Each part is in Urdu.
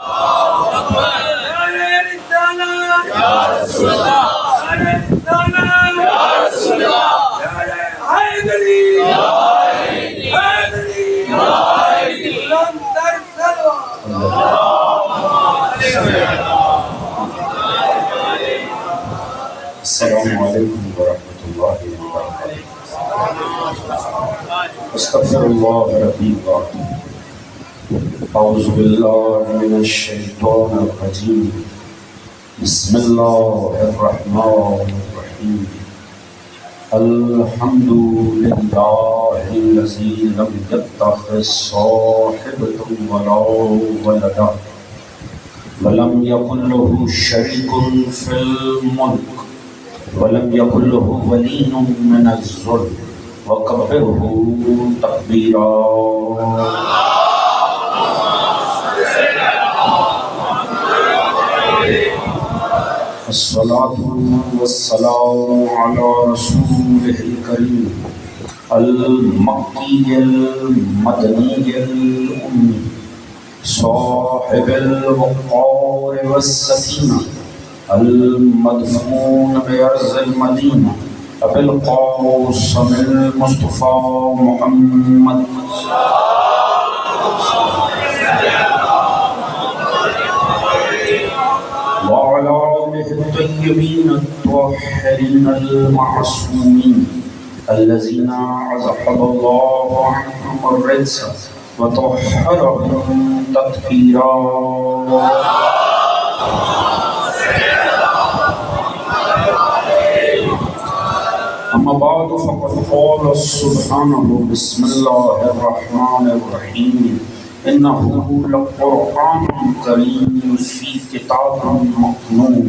السلام علیکم ورحمۃ اللہ وبرکاتہ۔ استغفر اللہ ربی واتوب اعوذ باللہ من الشیطان الرجیم بسم اللہ الرحمن الرحیم الحمد للہ الذی لم یتخذ صاحبۃ ولا ولدا ولم یکن له شریک فی الملک ولم یکن له ولی من الذل وکبرہ تکبیرا۔ الصلاة والسلام علی رسولہ الکریم المکی المدنی الأمی صاحب الوقار والسکینہ المدفون بأرض المدینہ ابی القاسم المصطفى محمد وعلى آله الطيبين الطاهرين المعصومين الذين أذهب الله عنهم الرجس وطهرهم تطهيرا۔ اما بعد فقد قال سبحانه بسم الله الرحمن الرحيم انه لقرآن كريم في كتاب مكنون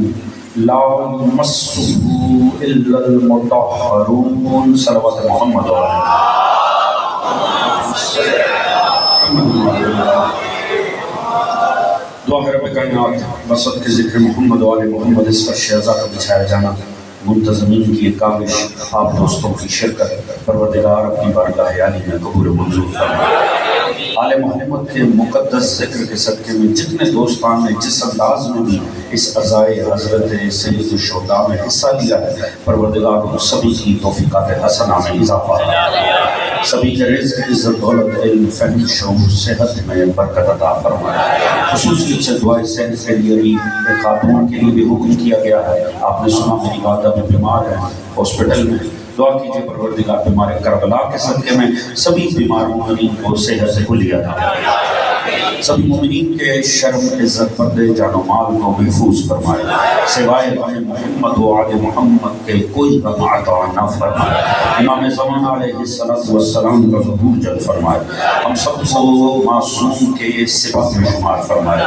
لا يمسه الا المطهرون۔ صلوات محمد دعا ہے رب کائنات بصد کے ذکر محمد و آل محمد اس پر شہزہ کا بچھایا جانا منتظمین کی ایک کاوش آپ دوستوں کی شرکت پروردگار اپنی بارگاہ عالی میں قبول منظور فرمائے۔ آل محمد کے مقدس ذکر کے صدقے میں جتنے دوستان نے جس انداز میں بھی اس عزائے حضرت سید الشہداء میں حصہ لیا ہے پروردگار سبھی کی توفیقات حسنہ میں اضافہ فرمائے، سبھی کے رزق عزت دولت علم فہم شعور صحت میں برکت عطا فرمائے۔ خصوصیت سے دعائے صحت کے لیے بھی ایک خاتون کے لیے بھی حکم کیا گیا ہے۔ آپ نے سنا میری والدہ بھی بیمار ہے ہاسپٹل میں، دعا کیجئے پروردگار بیمار کربلا کے صدقے میں سبھی بیمار مومنین کو صحت سے کلی عطا فرمائے، سبھی مومنین کے شرم عزت پردے جان و مال کو محفوظ فرمائے، سوائے محمد و آل محمد کے کوئی غم عطا نہ فرمائے۔ امام زمان علیہ السلام کا ظہور جلد فرمائے، ہم سب کو معصوم کے صفات میں شمار فرمائے۔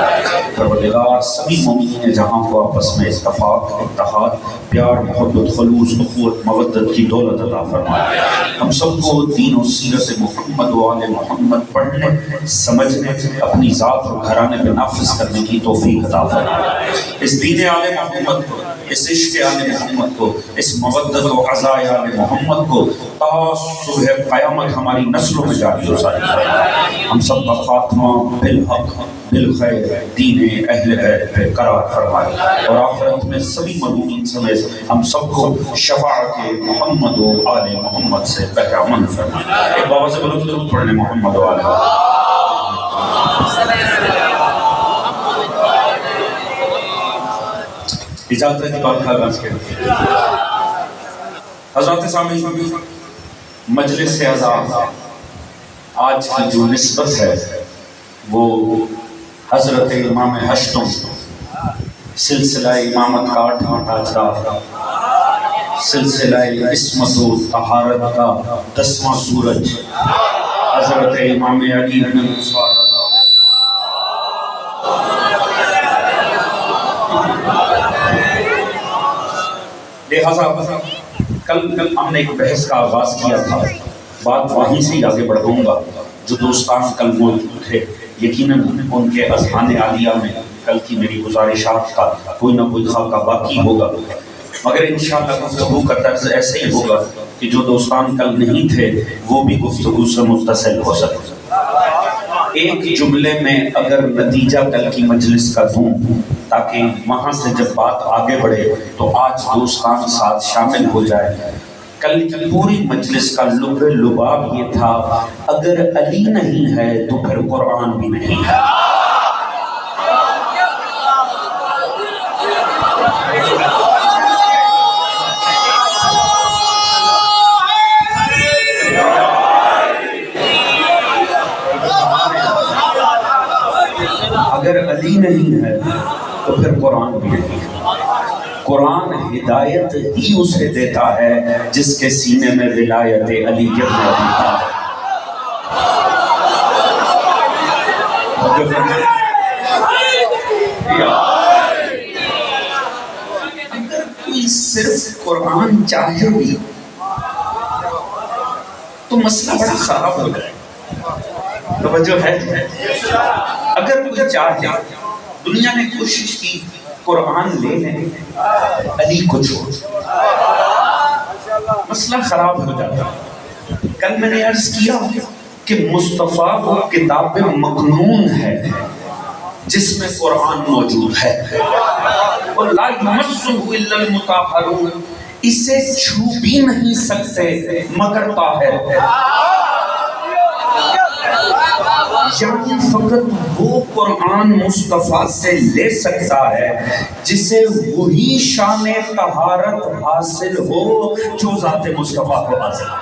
پروردگار سبھی مومنین جہاں کو آپس میں اتفاق اتحاد پیار محبت خلوص اخوت مودت کی دولت عطا فرمائے۔ ہم سب کو دین و سیرت محمد و آل محمد پڑھنے سمجھنے اپنی ذات اور گھرانے پہ نافذ کرنے کی توفیق عطا فرمائے۔ اس دین آل محمد کو، اس عشق آل محمد کو، اس مودت و عزائے آل محمد کو تا صبح قیامت ہماری نسلوں میں جاری و ساری فرمائے۔ ہم سب کا خاتمہ بالحق بالخیر دین اہل بیت پہ قرار فرمائے اور آخرت میں سبھی مظلومین سمیت ہم سب کو شفاعت محمد و آل محمد سے بہرامند فرمائے۔ ایک بابا سے بلند درود پڑھنے محمد و آل محمد۔ اجازت کی بات آغاز کریں۔ حضرات سامعین، مجلس اعزاز آج کی جو نسبت ہے وہ حضرت امام ہشتم سلسلہ امامت کا 8واں تاجدار، سلسلہ عصمت و طہارت کا 10واں سورج حضرت امام علی بن موسیٰ لہذا کل ہم نے ایک بحث کا آغاز کیا تھا، بات وہیں سے ہی آگے بڑھوں گا۔ جو دوستان کل موجود تھے یقیناً ان کے اذہان عالیہ میں کل کی میری گزارشات کا کوئی نہ کوئی خاکہ باقی ہوگا، مگر انشاءاللہ گفتگو کا طرز ایسے ہی ہوگا کہ جو دوستان کل نہیں تھے وہ بھی گفتگو سے متصل ہو سکے۔ ایک جملے میں اگر نتیجہ کل کی مجلس کا دوں تاکہ وہاں سے جب بات آگے بڑھے تو آج دوستان ساتھ شامل ہو جائے. کل کی پوری مجلس کا لب لباب یہ تھا اگر علی نہیں ہے تو پھر قرآن بھی نہیں ہے. اگر علی نہیں ہے تو پھر قرآن بھی نہیں ہے. قرآن ہدایت ہی اسے دیتا ہے جس کے سینے میں ولایت علی ابن ابی طالب. اگر کوئی صرف قرآن چاہے بھی تو مسئلہ بڑا خراب ہو جائے. توجہ ہے؟ اگر کوئی چاہے، دنیا نے کوشش کی قرآن لے لیں علی کو چھوڑ، مسئلہ خراب ہو جاتا. کل میں نے عرض کیا کہ مصطفیٰ وہ کتاب مکنون ہے جس میں قرآن موجود ہے. وَلَا يَمَسُّهُ إِلَّا الْمُطَهَّرُونَ، اسے چھو بھی نہیں سکتے مگر طاہر. یعنی فقط وہ قرآن مصطفیٰ سے لے سکتا ہے جسے وہی شان طہارت حاصل ہو جو ذات مصطفیٰ کو حاصل ہے.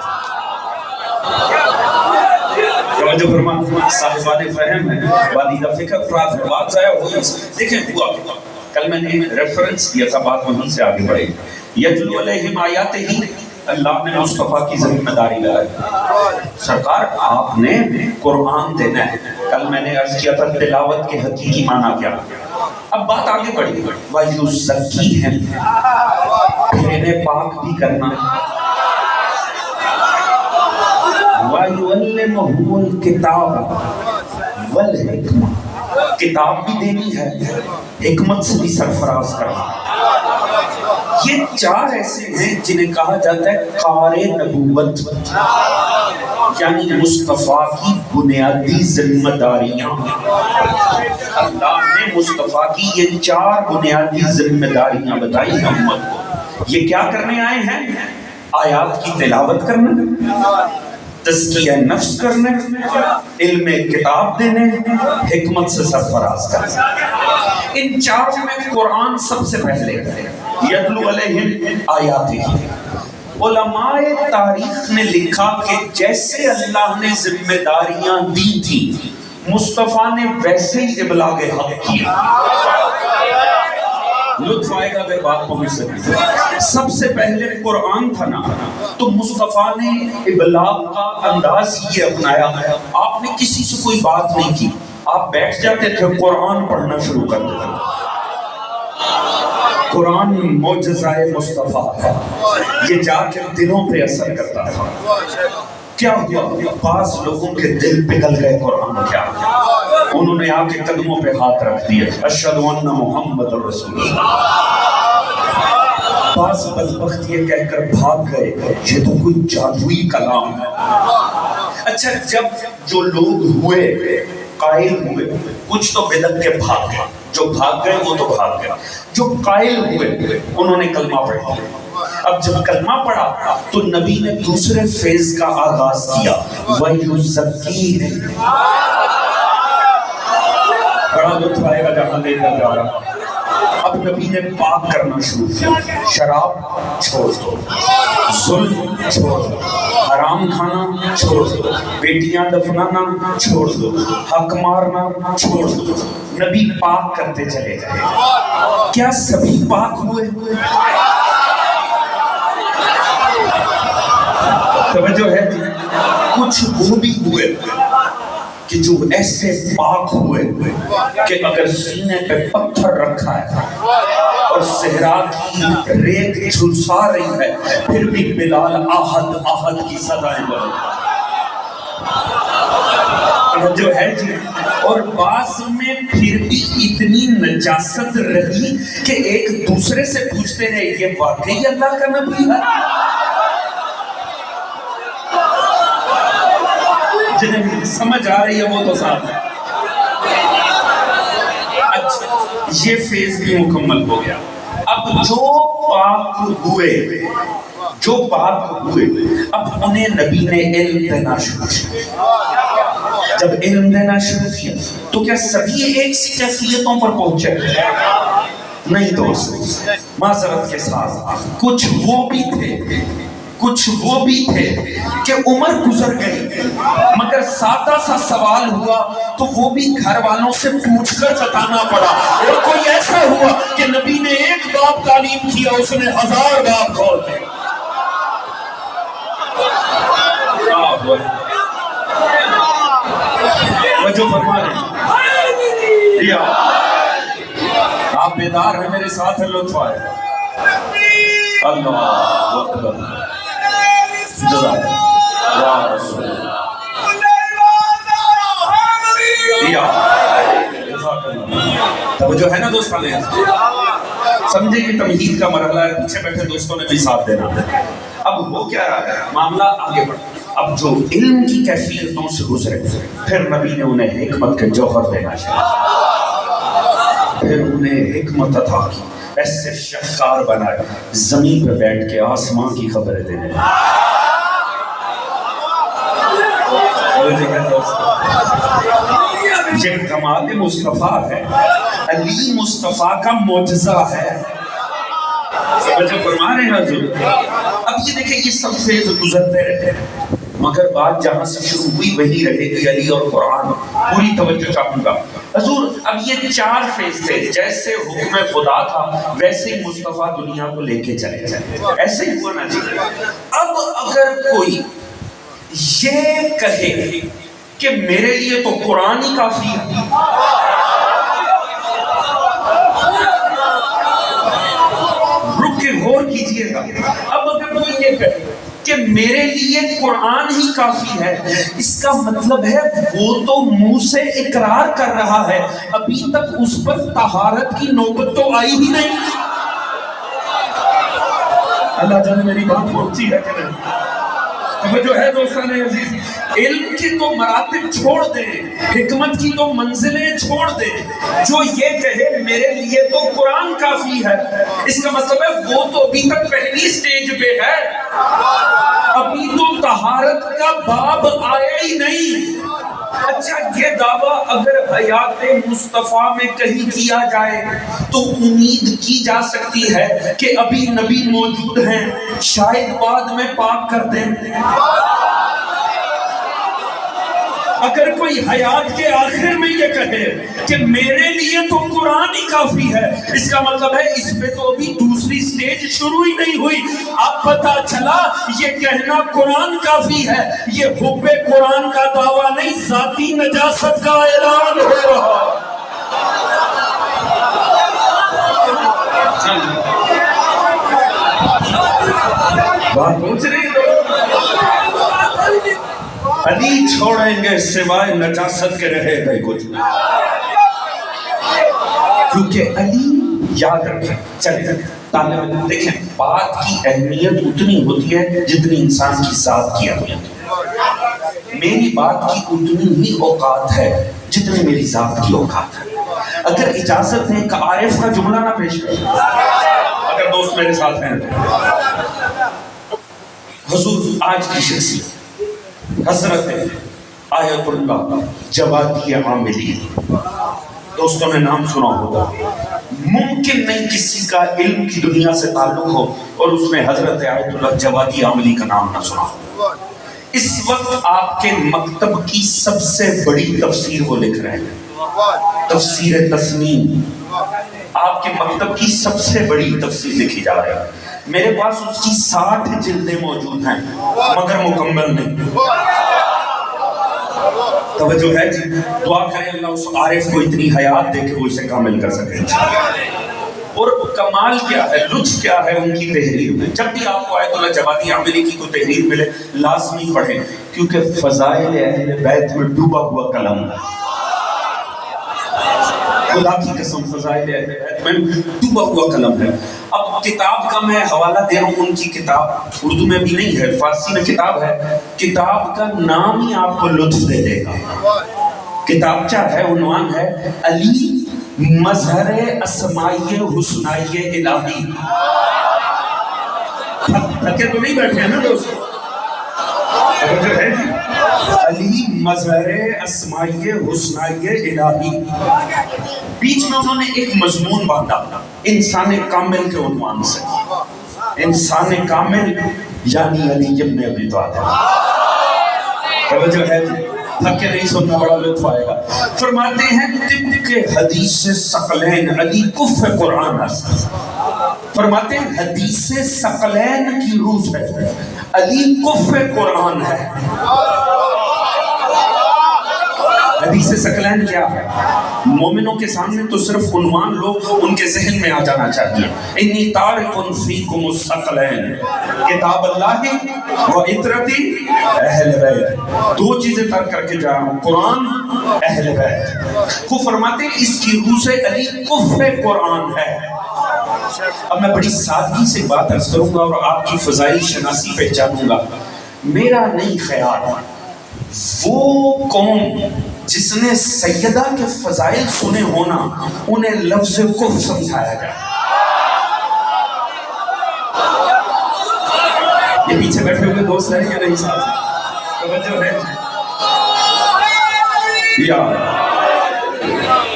توجہ فرما صاحبان فہم ہے، والدہ فکر افراد ہے، بات ضائع ہوئی. دیکھیں ہوا کل میں نے ریفرنس دیا تھا، بات وہیں سے آگے بڑھے. یتلو علیہم آیاتہ ہی، اللہ نے مصطفیٰ کی ذمہ داری لگائی. سرکار آپ نے قرآن دینا ہے. کل میں نے عرض کیا تھا تلاوت کے حقیقی معنی کیا. اب بات آگے بڑھی. وَيُزَكِّيهِمْ، پھر انہیں پاک بھی کرنا. وَيُعَلِّمُهُمُ الْكِتَابَ وَالْحِكْمَةَ، کتاب بھی دینی ہے، حکمت سے بھی سرفراز کرنا. یہ چار ایسے ہیں جنہیں کہا جاتا ہے قارئ نبوت، یعنی مصطفیٰ کی بنیادی ذمہ داریاں. اللہ نے مصطفیٰ کی یہ چار بنیادی ذمہ داریاں بتائی ہیں امت کو. یہ کیا کرنے آئے ہیں؟ آیات کی تلاوت کرنا، تزکیہ نفس کرنے، علم کتاب دینے، حکمت سے سرفراز کرنا. ان چاروں میں قرآن سب سے پہلے ہے. یتلو علیہم آیاتہ. علماء تاریخ نے لکھا کہ جیسے اللہ نے ذمہ داریاں دی تھی مصطفیٰ نے ویسے ہی ابلاغ حق کیا. لطف آئے گا کہ بات پہنچ سکتی. سب سے پہلے قرآن تھا نا، تو مصطفیٰ نے ابلاغ کا انداز یہ اپنایا. آپ نے کسی سے کوئی بات نہیں کی، آپ بیٹھ جاتے تھے قرآن پڑھنا شروع کر دیتے. قرآن معجزہ مصطفیٰ ہے، یہ جا کے دلوں پہ اثر کرتا تھا. کیا ہوا؟ بعض لوگوں کے دل پگھل گئے. قرآن کیا؟ انہوں نے آ کے قدموں پہ ہاتھ رکھ دیے، اشہد ان محمد رسول اللہ. بعض بدبخت یہ کہہ کر بھاگ گئے یہ تو کوئی جادوئی کلام ہے. اچھا، جب جو لوگ ہوئے قائل ہوئے، کچھ تو بدعت کے بھاگ گئے، جو بھاگ گئے وہ تو بھاگ گئے. جو قائل ہوئے انہوں نے کلمہ پڑھا. اب جب کلمہ پڑھا تو نبی نے دوسرے فیز کا آغاز کیا، وَيُزَكِّيهِمْ. بڑا لطف آئے گا جہاں لے کر جا رہا. اب نبی نے پاک کرنا شروع کیا. شراب چھوڑ دو، ظلم چھوڑ دو، حرام کھانا چھوڑ دو، بیٹیاں دفنانا چھوڑ دو، حق مارنا چھوڑ دو. نبی پاک کرتے چلے گئے. کیا سبھی پاک ہوئے؟ توجہ ہے؟ کچھ وہ بھی ہوئے کہ جو ایسے پاک ہوئے کہ اگر سینے پہ پتھر رکھا ہے اور صحرا کی ریت جھلسا رہی ہے پھر بھی بلال احد احد کی صدائیں بولے. جو ہے جی. اور بعض میں پھر بھی اتنی نجاست رہی کہ ایک دوسرے سے پوچھتے رہے یہ واقعی اللہ کا نبی ہے؟ جنہیں سمجھ آ رہی ہے وہ تو ساتھ ہے. اچھا یہ فیز بھی مکمل ہو گیا. اب جو پاک ہوئے اب انہیں نبی نے علم دینا شروع کیا. جب علم دینا شروع کیا تو کیا سبھی ایک سی کیفیتوں پر پہنچے؟ نہیں دوست، معذرت کے ساتھ کچھ وہ بھی تھے کہ عمر گزر گئی مگر سادہ سا سوال ہوا تو وہ بھی گھر والوں سے پوچھ کر بتانا پڑا. اور کوئی ایسا ہوا کہ نبی نے ایک باب تعلیم کیا اس نے 1000 باب کھول دے. جو فرما رہے آپ بیدار ہیں میرے ساتھ ہیں، لطف آئے. اللہ اکبر، جزاک یا رسول توجہ ہے نا دوستوں نے سمجھے کہ تمہید کا مرحلہ ہے. پیچھے بیٹھے دوستوں نے بھی ساتھ دینا. اب وہ کیا رہا ہے، معاملہ آگے بڑھا. اب جو علم کی کیفیتوں سے گزرے پھر نبی نے انہیں حکمت کے جوہر دینا چاہیے، پھر انہیں حکمت عطا کی، ایسے شہکار بنائے زمین پہ بیٹھ کے آسمان کی خبریں دینے. یہ کمال مصطفیٰ ہے، علی مصطفیٰ کا معجزہ ہے. جو فرما رہے ہیں حضور. اب یہ دیکھیں یہ سب فیض گزرتے رہے مگر بات جہاں سے شروع ہوئی وہی رہے گی، علی اور قرآن. پوری توجہ چاہوں گا حضور. اب یہ 4 فیض تھے، جیسے حکم خدا تھا ویسے ہی مصطفیٰ دنیا کو لے کے چلے جائے، ایسے ہی ہوا نا جی. اب اگر کوئی یہ کہے کہ میرے لیے تو قرآن ہی کافی ہے، رک کے غور کیجئے گا. اب اگر کوئی یہ کہے کہ میرے لیے قرآن ہی کافی ہے، اس کا مطلب ہے وہ تو منہ سے اقرار کر رہا ہے، ابھی تک اس پر طہارت کی نوبت تو آئی ہی نہیں. اللہ جانے میری بات پہنچی ہے کہ نہیں. جو ہے دوستان عزیز، علم کی تو مراتب چھوڑ دیں، حکمت کی تو منزلیں چھوڑ دیں. جو یہ کہے میرے لیے تو قرآن کافی ہے، اس کا مطلب ہے وہ تو ابھی تک پہلی سٹیج پہ ہے، ابھی تو طہارت کا باب آیا ہی نہیں. اچھا یہ دعویٰ اگر حیات مصطفیٰ میں کہیں کیا جائے تو امید کی جا سکتی ہے کہ ابھی نبی موجود ہیں، شاید بعد میں پاک کر دیں. اگر کوئی حیات کے آخر میں یہ کہے کہ میرے لیے تو قرآن ہی کافی ہے، اس کا مطلب ہے اس پہ تو ابھی دوسری سٹیج شروع ہی نہیں ہوئی. اب پتا چلا یہ کہنا قرآن کافی ہے یہ حب قرآن کا دعویٰ نہیں، ذاتی نجاست کا اعلان ہو رہا. بات پوچھ رہی ہے علی چھوڑیں گے سوائے نجاست کے رہے گئے کچھ، کیونکہ علی یاد رکھیں. چلیں طالب دیکھیں بات کی اہمیت اتنی ہوتی ہے جتنی انسان کی ذات کی اہمیت ہے. میری بات کی اتنی ہی اوقات ہے جتنی میری ذات کی اوقات ہے. اگر اجازت ہے ایک عارف کا جملہ نہ پیش کریں، اگر دوست میرے ساتھ ہیں. حضور آج کی شخصیت حضرت آیت اللہ جوادی عاملی، دوستوں نے نام سنا ہوگا. ممکن نہیں کسی کا علم کی دنیا سے تعلق ہو اور اس نے حضرت آیت اللہ جوادی عاملی کا نام نہ سنا ہو. اس وقت آپ کے مکتب کی سب سے بڑی تفسیر وہ لکھ رہے ہیں، تفسیر تسنیم. آپ کے مکتب کی سب سے بڑی تفسیر لکھی جا رہی ہے. میرے پاس اس کی 60 جلدیں موجود ہیں مگر مکمل نہیں. توجہ ہے جی. دعا کریں اللہ اس عارف کو اتنی حیات دے کہ وہ اسے کامل کر سکے. اور کمال کیا ہے، لطف کیا ہے ان کی تحریر میں. جب بھی آپ کو آیت اللہ جوادی عاملی کی کوئی تحریر ملے لازمی پڑھیں، کیونکہ فضائل اہل بیت میں ڈوبا ہوا کلام ہے. خدا کی قسم فضائل اہل بیت میں ڈوبا ہوا قلم ہے. اب کتاب کا میں حوالہ دے رہا ہوں، ان کی کتاب اردو میں بھی نہیں ہے، فارسی میں کتاب ہے. کتاب کا نام ہی آپ کو لطف دے دے گا. کتابچہ ہے، عنوان ہے علی مظہر اسمائی حسنائی الہی. تھکے تو نہیں بیٹھے ہیں نا دوستو؟ جو ہے علی مظہر اسمائی حسنائی الہی. بیچ میں انہوں نے ایک مضمون باندھا انسان کامل کے عنوان سے. انسان کامل یعنی علی ابن ابی طالب. توجہ ہے جی، تھک کے نہیں سننا، بڑا لطف آئے گا. فرماتے ہیں طبق حدیث ثقلین علی کف قرآن است. فرماتے ہیں حدیث ثقلین کی روح ہے، علی کف قرآن ہے. حدیث ثقلین کیا ہے؟ مومنوں کے سامنے تو صرف عنوان لو، ان کے ذہن میں آ جانا چاہیے. انی تارک فیکم الثقلین کتاب اللہ و عطرتی اہل بیت. دو چیزیں ترک کر کے جا رہا ہوں، قرآن، اہل بیت. وہ فرماتے ہیں اس کی روح سے علی کف قرآن ہے. اب میں بڑی سادگی سے بات عرض کروں گا اور آپ کی فضائل شناسی پہچانوں گا. میرا نہیں خیال وہ قوم جس نے سیدہ کے فضائل سنے ہونا انہیں لفظ کفر سمجھایا جائے. یہ پیچھے بیٹھے ہوئے دوست ہیں یا نہیں صاحب؟ توجہ ہے یا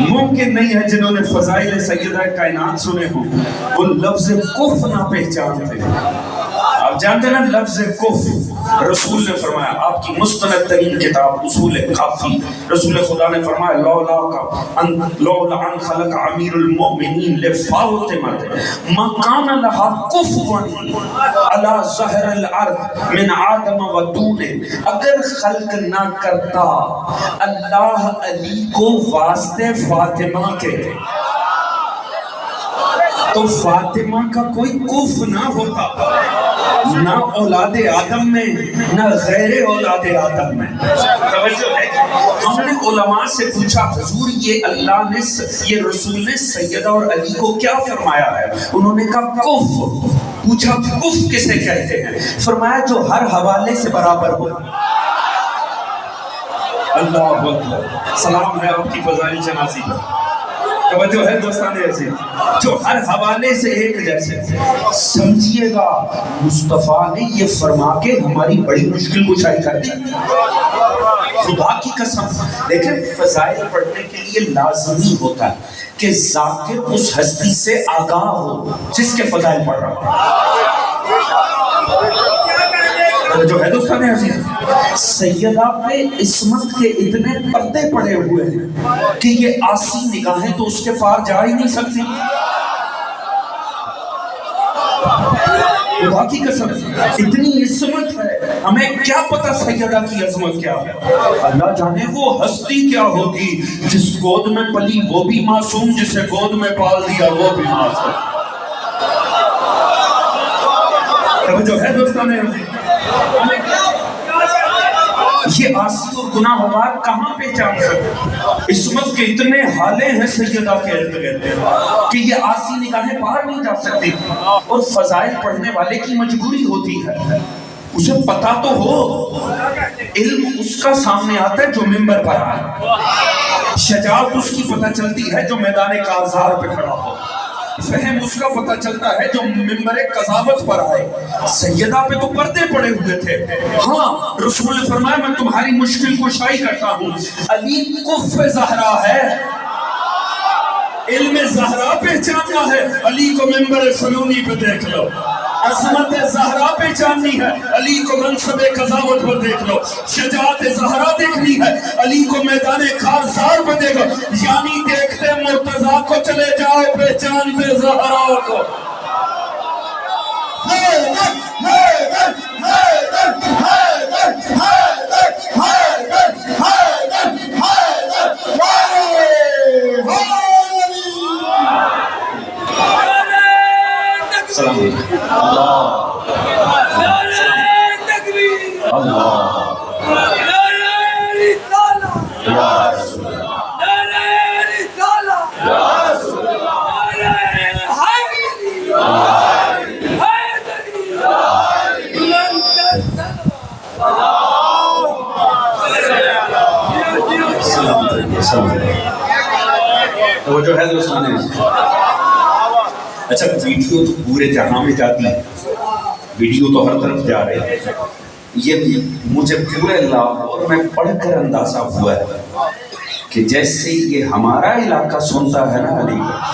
ممکن نہیں ہے جنہوں نے فضائل سیدہ کائنات سنے ہوں وہ لفظ کفر نہ پہچانتے. آپ جانتے نا لفظ کفر رسول نے فرمایا، آپ کی مستند ترین کتاب اصول کافی، رسول خدا نے فرمایا لولا ان خلق امیر المؤمنین لفاطمہ ما کان لها کفوا علی ظہر الارض من آدم و دون. اگر خلق نہ کرتا اللہ علی کو واسطے فاطمہ کے تو فاطمہ کا کوئی کف نہ ہوتا، نہ اولاد آدم میں نہ غیر اولاد آدم میں. توجہ ہے. ہم نے علماء سے پوچھا حضور یہ اللہ نے یہ رسول نے سیدہ اور علی کو کیا فرمایا ہے؟ انہوں نے کہا کف. پوچھا کف کسے کہتے ہیں؟ فرمایا جو ہر حوالے سے برابر ہو. اللہ اکبر. سلام ہے آپ کی فضائل شناسی پر. توجہ ہے دوستان عزیز، جو ہر حوالے سے ایک جیسے. سمجھیے گا مصطفیٰ نے یہ فرما کے ہماری بڑی مشکل کشائی کر دی. خدا کی قسم دیکھیں فضائل پڑھنے کے لیے لازمی ہوتا ہے کہ ذاکر اس ہستی سے آگاہ ہو جس کے فضائل پڑھ رہا ہو. جو ہے دوستان عزیز، سیدہ پہ عصمت کے اتنے پردے پڑے ہوئے ہیں کہ یہ آسی نگاہیں تو اس کے پار جا ہی نہیں سکتی. خدا کی قسم اتنی عصمت ہے. ہمیں کیا پتا سیدہ کی عظمت کیا ہے؟ اللہ جانے وہ ہستی کیا ہوگی جس گود میں پلی وہ بھی معصوم، جسے گود میں پال دیا وہ بھی معصوم. جو ہے دوستان عزیز، یہ آسی اور گناہ بار کہاں پہچان سکتے؟ عصمت کے اتنے حالے ہیں سیدہ کے ارد گرد کہ یہ آسی نگاہیں پار نہیں جا سکتی. اور فضائل پڑھنے والے کی مجبوری ہوتی ہے اسے پتا تو ہو. علم اس کا سامنے آتا ہے جو منبر پر آئے، شجاعت اس کی پتہ چلتی ہے جو میدان کارزار پہ کھڑا ہو، فہم اس کا پتہ چلتا ہے جو منبر قضاوت پر آئے. سیدہ پہ تو پردے پڑے ہوئے تھے. ہاں رسول نے فرمایا میں تمہاری مشکل کشائی کرتا ہوں. علی کف زہرا ہے، علم زہرا پہچاننا ہے علی کو منبر سنونی پہ دیکھ لو. عظمت زہرا پہچاننی ہے علی کو منصب قضاوت پر دیکھ لو. شجاعت زہرا دیکھنی ہے علی کو میدان کارزار پر دیکھ لو. یعنی دیکھتے مرتضیٰ کو چلے جاؤ پہچانتے زہرا کو. سلام اللہ توجہ ہے دوستوں نے؟ اچھا ویڈیو تو پورے جہاں میں جاتی ہے، ویڈیو تو ہر طرف جا رہے ہیں، یہ مجھے پورے لاہور میں پڑھ کر اندازہ ہوا ہے کہ جیسے یہ ہمارا علاقہ سنتا ہے نا علی گڑھ،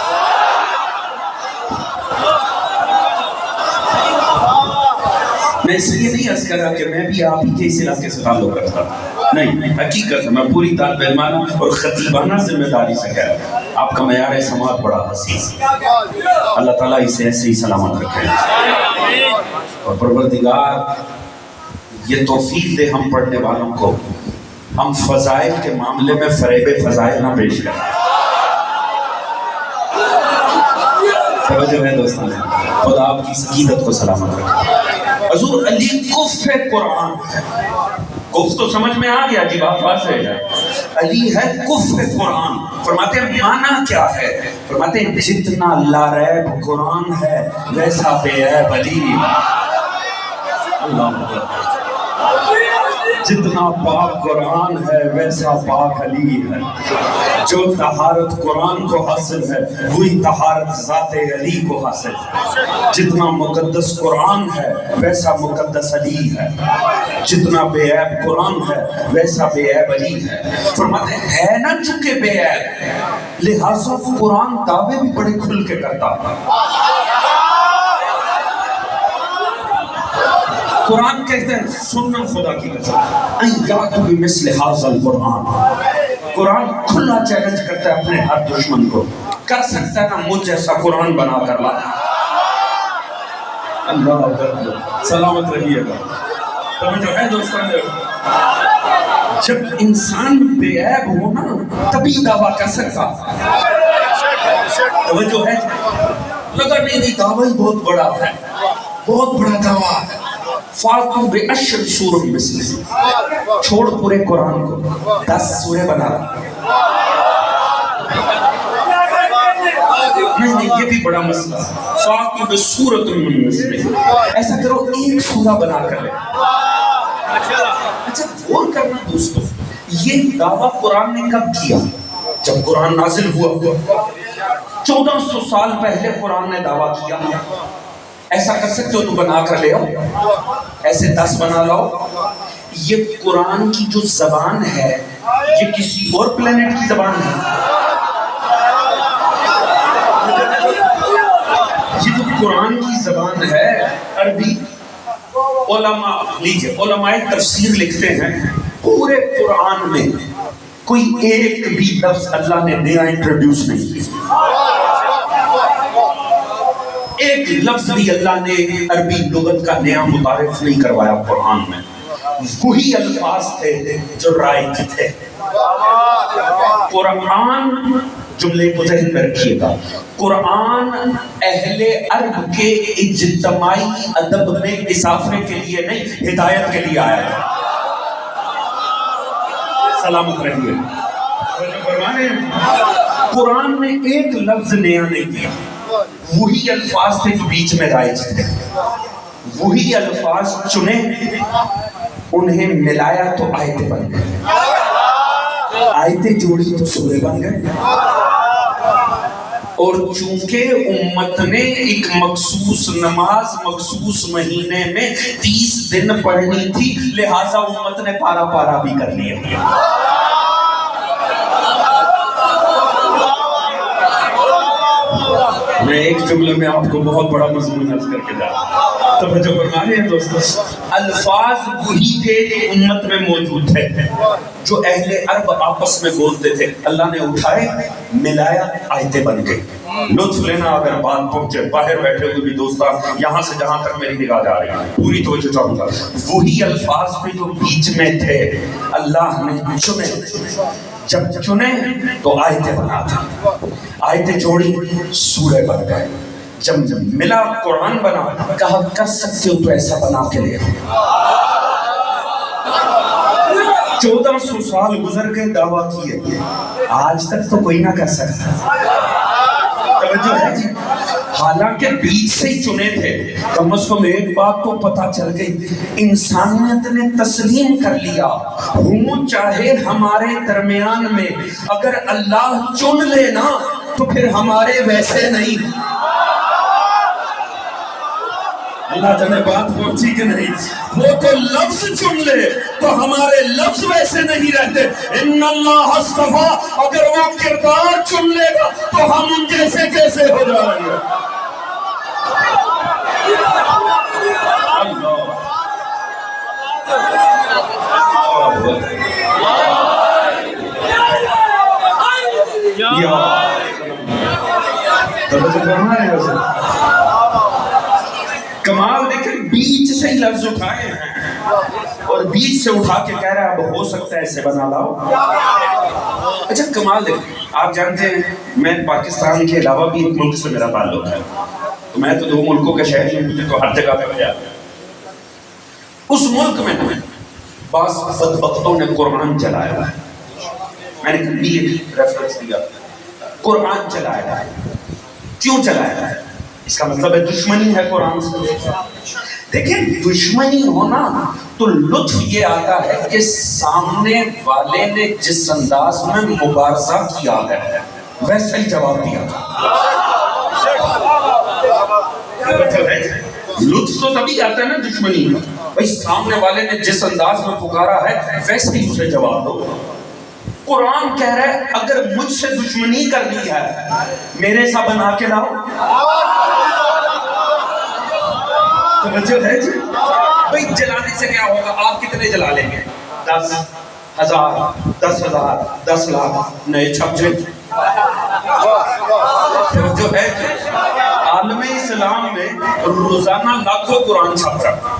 میں اس لیے نہیں عرض کرا کہ میں بھی آپ ہی کے اس علاقے سے تعلق رکھتا ہوں، نہیں، حقیقت ہے میں پوری طالب علمانہ اور خطیبانہ ذمہ داری سے کہہ رہا ہوں، آپ کا معیار سماعت بڑا حسین، اللہ تعالیٰ اسے ایسے ہی سلامت رکھے، اور پروردگار یہ توفیق دے ہم پڑھنے والوں کو ہم فضائل کے معاملے میں فریب فضائل نہ پیش کریں۔ توجہ ہے دوستان، خدا آپ کی سکینت کو سلامت رکھے۔ حضور علی کف قرآن، کف تو سمجھ میں آ گیا، جی بات واضح ہے، علی ہے کف قرآن۔ فرماتے ہیں معنی کیا ہے؟ فرماتے ہیں جتنا لاریب قرآن ہے ویسا بے عیب علی، اللہ جتنا پاک قرآن ہے ویسا پاک علی ہے، جو طہارت قرآن کو حاصل ہے وہی طہارت ذات علی کو حاصل ہے، جتنا مقدس قرآن ہے ویسا مقدس علی ہے، جتنا بے عیب قرآن ہے ویسا بے عیب علی ہے۔ فرماتے ہیں نا چونکہ بے عیب لہٰذا قرآن دعوے بھی بڑے کھل کے کرتا ہے۔ قرآن کہتے ہیں سننا خدا کی قسم ان یاتوا بمثل ھذا القرآن، قرآن کھلا چیلنج کرتا ہے اپنے ہر دشمن کو، کر سکتا ہے نا مجھ جیسا قرآن بنا کر لا، اللہ اکبر، سلامت رہیے گا۔ توجہ ہے دوستان، جب انسان بے عیب ہو نا تبھی دعویٰ کر سکتا، توجہ ہے، لگا نہیں دعویٰ ہی بہت بڑا ہے، بہت بڑا دعویٰ ہے، فاتو بے اشر سورہ مثل، چھوڑ پورے قرآن کو 10 سورے بنا رہا، نہیں یہ بھی بڑا مسئلہ ہے، فاتو بے سورۃ من مثل، ایسا کرو ایک سورہ بنا کر لے۔ اچھا غور کرنا دوستو، یہ دعویٰ قرآن نے کب کیا؟ جب قرآن نازل ہوا، 1400 سال پہلے قرآن نے دعویٰ کیا ایسا کر سکتے ہو تو بنا کر لے آؤ، ایسے 10 بنا لاؤ۔ یہ قرآن کی جو زبان ہے یہ کسی اور پلانٹ کی زبان ہے، یہ جو قرآن کی زبان ہے عربی، علماء لیجئے علماء تفسیر لکھتے ہیں پورے قرآن میں کوئی ایک بھی لفظ اللہ نے نیا انٹروڈیوس نہیں کیا، ایک لفظ بھی اللہ نے عربی لغت کا نیا متعارف نہیں کروایا قرآن میں، وہی الفاظ تھے جو رائج تھے۔ قرآن، جملے کو ذہن میں رکھیے گا، قرآن اہل عرب کے اجتماعی ادب میں اضافے کے لیے نہیں ہدایت کے لیے آیا ہے، سلامت رہیے۔ قرآن نے ایک لفظ نیا نہیں کیا، وہی الفاظ تھے جو بیچ میں رائج تھے، وہی الفاظ چنے، انہیں ملایا تو آیتیں بن گئے، آیتیں جوڑی تو سورے بن گئے، اور چونکہ امت نے ایک مخصوص نماز مخصوص مہینے میں 30 دن پڑھنی تھی لہٰذا امت نے پارا پارا بھی کر لیا۔ میں ایک جملے میں آپ کو بہت بڑا مضمون عرض کر کے جا رہا ہوں، توجہ فرما رہے ہیں دوستو، الفاظ وہی تھے جو امت میں موجود تھے، جو اہل عرب آپس میں بولتے تھے، اللہ نے اٹھائے ملایا آیتیں بن گئی۔ لطف لینا اگر بات پہنچے، باہر بیٹھے ہوئے بھی دوستان، یہاں سے جہاں تک میری نگاہ جا رہی ہے پوری توجہ چاہوں گا، وہی الفاظ بھی جو بیچ میں تھے اللہ نے چنے، جب چنے تو آیتیں بنا دی، آیتیں جوڑی سورے بن گئے، جب ملا قرآن بنا، کہا کر سکتے ہو تو ایسا بنا کے لے۔ 1400 سال گزر کے دعویٰ کیے، آج تک تو کوئی نہ کر سکتا، توجہ ہے جی، حالانکہ بیچ سے ہی چنے تھے، کم از کم ایک بات تو پتہ چل گئی، انسانیت نے تسلیم کر لیا، ہوں چاہے ہمارے درمیان میں اگر اللہ چن لے نا تو پھر ہمارے ویسے نہیں. اللہ جانے بات پہنچی کہ نہیں. وہ تو لفظ چن لے تو ہمارے لفظ ویسے نہیں رہتے. ان اللہ اصطفیٰ اگر وہ کردار چن لے گا تو ہم ان جیسے کیسے ہو جائیں گے. کمال دیکھیں بیچ سے ہی لفظ اٹھائے ہیں اور بیچ سے اٹھا کے کہہ رہا ہے اب ہو سکتا ہے ایسے بنا لاؤ. اچھا کمال دیکھیں, آپ جانتے ہیں میں پاکستان کے علاوہ بھی ایک ملک سے میرا تعلق ہے, تو میں تو 2 ملکوں کا شہر ہوں, مجھے تو ہر جگہ پہ جاتا ہے. اس ملک میں بعض بدبختوں نے قرآن چلایا ہے. میں نے کبھی ایک ریفرنس دیا, قرآن چلایا ہے. کیوں چلایا ہے؟ اس کا مطلب ہے دشمنی ہے قرآن سے. دیکھیں دشمنی ہونا تو لطف یہ آتا ہے کہ سامنے والے نے جس انداز میں مبارزہ کیا ہے ویسا ہی جواب دیا تھا. لطف تو تبھی آتا ہے نا دشمنی میں, بھائی سامنے والے نے جس انداز میں پکارا ہے ویسے ہی اسے جواب دو. قرآن کہہ رہا ہے اگر مجھ سے دشمنی کرنی ہے میرے سا بنا کے لاؤ. توجہ ہے جی. بھائی جلانے سے کیا ہوگا, آپ کتنے جلا لیں گے؟ 10,000 10,000 10 لاکھ نئے چھپ جائیں. توجہ ہے جی. عالم اسلام میں روزانہ لاکھوں قرآن چھپ رہا,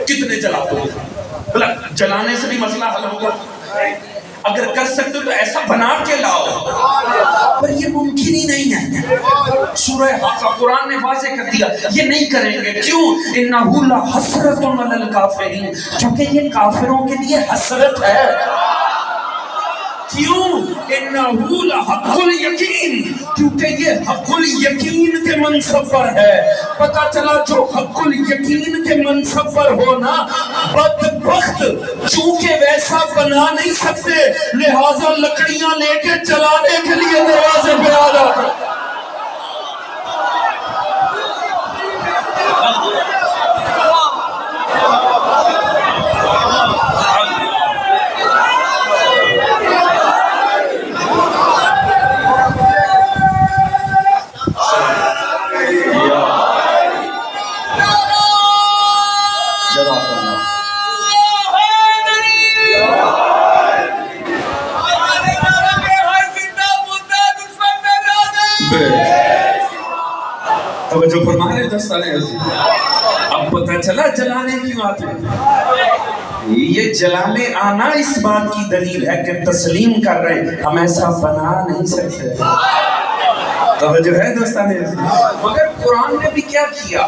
کتنے جلا دو گے؟ جلانے سے بھی مسئلہ حل ہوگا. اگر کر سکتے ہو تو ایسا بنا کے لاؤ, پر یہ ممکن ہی نہیں ہے. سورہ حق قرآن نے واضح کر دیا یہ نہیں کریں گے. کیوں؟ انہو لحسرۃ علی الکافرین, کیونکہ یہ کافروں کے لیے حسرت ہے. کیوں؟ انہو لحق الیقین, کیونکہ یہ حق الیقین کے منصب پر ہے. پتہ چلا جو حق الیقین کے منصب پر ہونا بدبخت چونکہ ویسا بنا نہیں سکتے لہٰذا لکڑیاں لے کے چلانے کے لیے دروازے پہ آ جاتے. توجہ فرما رہے دوستانے عزیز. اب پتہ چلا جلانے کیوں آتے ہیں. یہ جلانے آنا اس بات کی دلیل ہے کہ تسلیم کر رہے ہیں ہم ایسا بنا نہیں سکتے. توجہ ہے دوستانے عزیز. مگر قرآن نے بھی کیا کیا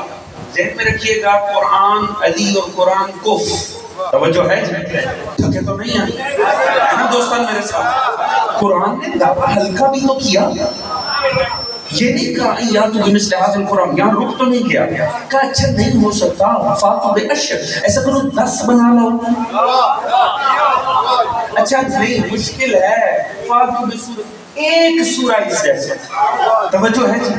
ذہن میں رکھیے گا, قرآن علی اور قرآن کف. توجہ ہے ٹھکے تو نہیں ہے نا دوستان میرے ساتھ. قرآن نے دعویٰ ہلکا بھی تو کیا, یہ نہیں کہا یا تو مثل هذا القرآن, یہاں رک تو نہیں کیا, کہا اچھا نہیں ہو سکتا فاتو بعشر, ایسا کرو 10 بنا لو. اچھا نہیں مشکل ہے, فاتو بسورۃ, ایک سورہ اس جیسے. توجہ ہے جی.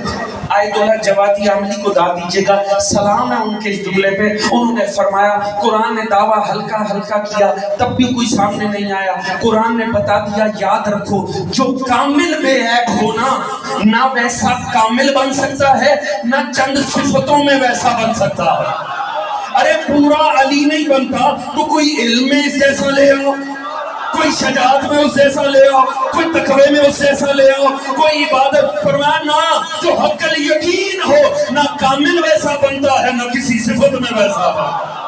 آیت اللہ جوادی عاملی کو داد دیجیے گا, سلام ہے ان کے اس جملے پہ. انہوں نے فرمایا قرآن نے دعویٰ ہلکا ہلکا کیا تب بھی کوئی سامنے نہیں آیا. قرآن نے بتا دیا یاد رکھو جو کامل بے عیب ہونا نہ ویسا کامل بن سکتا ہے نہ چند صفتوں میں ویسا بن سکتا ہے. ارے پورا علی نہیں بنتا تو کوئی علم میں اس جیسا لے آؤ, کوئی شجاعت میں اس جیسا لے آؤ, کوئی تقوی میں اس جیسا لے آؤ, کوئی عبادت. فرمایا نہ جو حق الیقین ہو نہ کامل ویسا بنتا ہے نہ کسی صفت میں ویسا بنتا.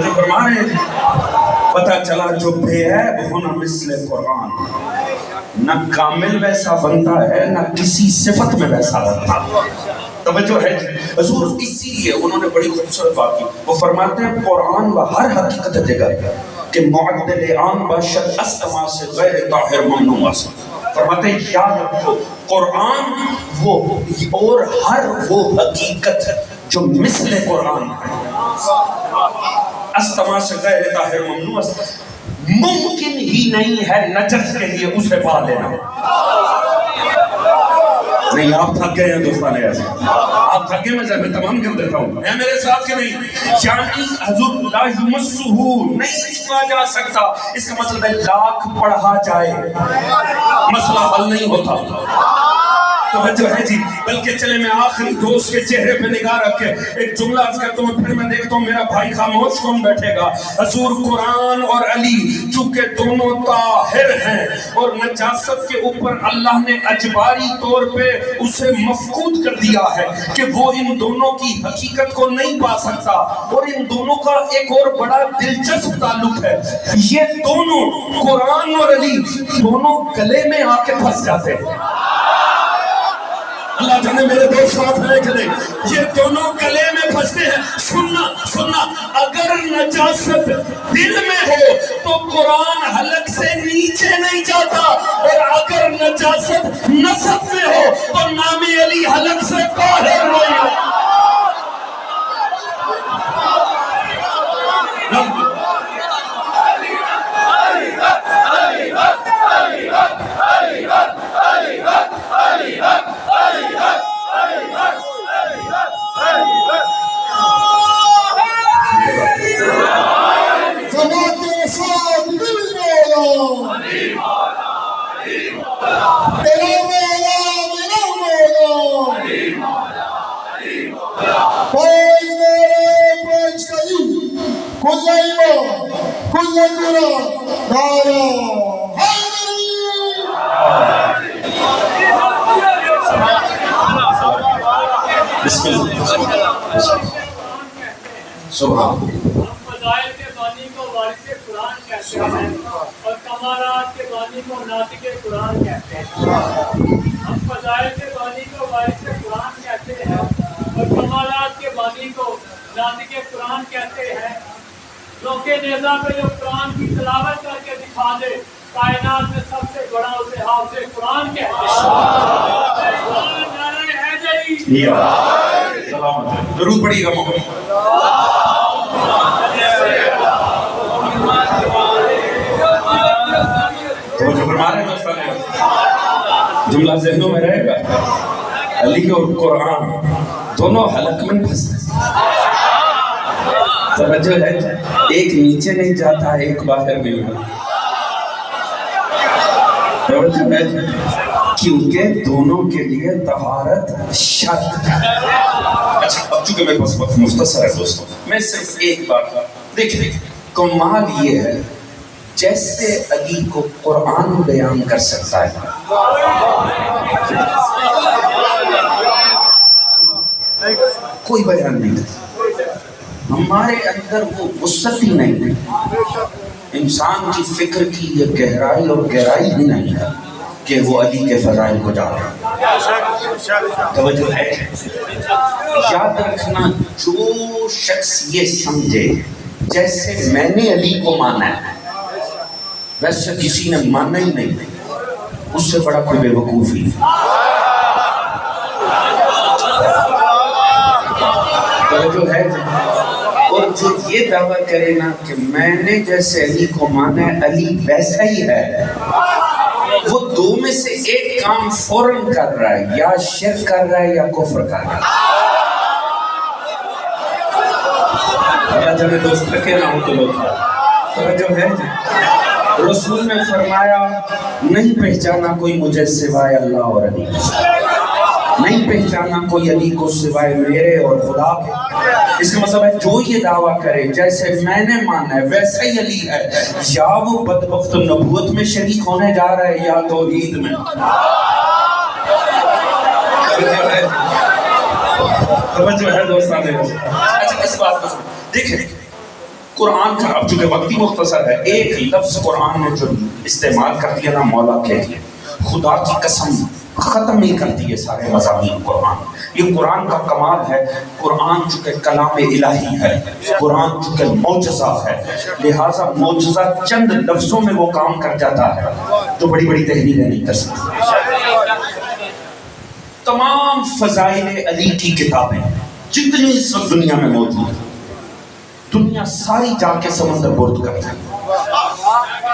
جو فرما رہے ہیں پتہ چلا جو بے عیب ہونا مثل قرآن نہ کامل ویسا بنتا ہے نہ کسی صفت میں ویسا بنتا. توجہ ہے حضور اسی لیے انہوں نے بڑی خوبصورت بات کی. وہ فرماتے ہیں قرآن و ہر حقیقت دے گا کہ معدل عام باشد استما سے غیر طاہر ممنوع آسا. فرماتے ہیں یاد رکھو قرآن وہ اور ہر وہ حقیقت جو مثل قرآن ہے استما سے غیر طاہر ممنوع ممکن ہی نہیں ہے نجس کے لیے اسے پا لینا. نہیں آپ تھک گئے ہیں دوستان ایسے آپ تھک گئے میں تمام کر دیتا ہوں میں میرے ساتھ کہ نہیں یعنی حضور لا یمسہ نہیں چھوا جا سکتا اس کا مطلب ہے لاکھ پڑھا جائے مسئلہ حل نہیں ہوتا توجہ ہے جی. بلکہ چلے میں آخری دوست کے چہرے پہ نگاہ رکھ کے ایک جملہ عرض کرتا ہوں پھر میں دیکھتا ہوں میرا بھائی خاموش کون بیٹھے گا. حضور قرآن اور علی چونکہ دونوں طاہر ہیں اور نجاست کے اوپر اللہ نے اجباری طور پہ اسے مفقود کر دیا ہے کہ وہ ان دونوں کی حقیقت کو نہیں پا سکتا. اور ان دونوں کا ایک اور بڑا دلچسپ تعلق ہے یہ دونوں قرآن اور علی دونوں گلے میں آ کے پھنس جاتے ہیں. اللہ جانے میرے دوست ساتھ رہے چلے یہ دونوں گلے میں پھنستے ہیں. سننا اگر نجاست دل میں ہو تو قرآن حلق سے نیچے نہیں جاتا اور اگر نجاست نسب میں ہو تو نام علی حلق سے باہر نہیں ہوتا. سبحان فضائل کے بانی کو وارث قرآن کہتے ہیں اور کمالات کے بانی کو ناطق قرآن کہتے ہیں. ہم فضائل کے بانی کو وارث قرآن کہتے ہیں اور کمالات کے بانی کو ناطق قرآن کہتے ہیں. روکے نیزہ پہ جو قرآن کی تلاوت کر کے دکھا دے کائنات میں سب سے بڑا اسے حافظ قرآن کہتے ہیں. نعرہ حیدری ضرور پڑھیے گا تو جو فرما رہے ہیں جملہ ذہنوں میں رہے گا علی اور قرآن دونوں حلق میں پھنسے. توجہ ہے ایک نیچے نہیں جاتا ایک باہر نہیں آتا. توجہ ہے کیونکہ دونوں کے لیے طہارت شرط ہے. اچھا اب چونکہ میرے پاس وقت مختصر ہے دوستوں میں صرف ایک بات دیکھیں کمال یہ ہے جیسے علی کو قرآن بیان کر سکتا ہے کوئی بیان نہیں کرتا. ہمارے اندر وہ وسعت ہی نہیں ہے. انسان کی فکر کی یہ گہرائی اور گہرائی ہی نہیں ہے کہ وہ علی کے فضائل کو جانے. توجہ ہے یاد رکھنا جو شخص یہ سمجھے جیسے میں نے علی کو مانا ہے ویسے کسی نے مانا ہی نہیں اس سے بڑا کوئی بے وقوفی. توجہ ہے اور جو یہ دعویٰ کرے نا کہ میں نے جیسے علی کو مانا ہے علی ویسا ہی ہے وہ دو میں سے ایک کام فوراً کر رہا ہے یا شرک کر رہا ہے یا کفر کر رہا ہے. اللہ جانے دوست رکھے نہ ہو تو لوگ توجہ ہے رسول نے فرمایا نہیں پہچانا کوئی مجھے سوائے اللہ اور علی نہیں پہچانا کوئی علی کو سوائے میرے اور خدا کے. اس کا مطلب ہے جو یہ دعویٰ کرے جیسے میں نے مانا ہے ویسا ہی علی ہے یا وہ بدبخت نبوت میں شریک ہونے جا رہا ہے یا توحید میں. توجہ ہے دوستان. اچھا اس بات کو دیکھیں قرآن کا اب چونکہ وقتی مختصر ہے ایک لفظ قرآن نے جو استعمال کر دیا نا مولا کہہ دیا خدا کی قسم ختم نہیں کرتی ہے سارے مضامین قرآن. یہ قرآن کا کمال ہے. قرآن چونکہ کلام الہی ہے قرآن چونکہ معجزہ ہے لہٰذا معجزہ چند لفظوں میں وہ کام کر جاتا ہے. جو بڑی بڑی تحریریں نہیں کر سکتے. تمام فضائل علی کی کتابیں جتنی اس وقت دنیا میں موجود ہیں، دنیا ساری جا کے سمندر برد کرتا ہے،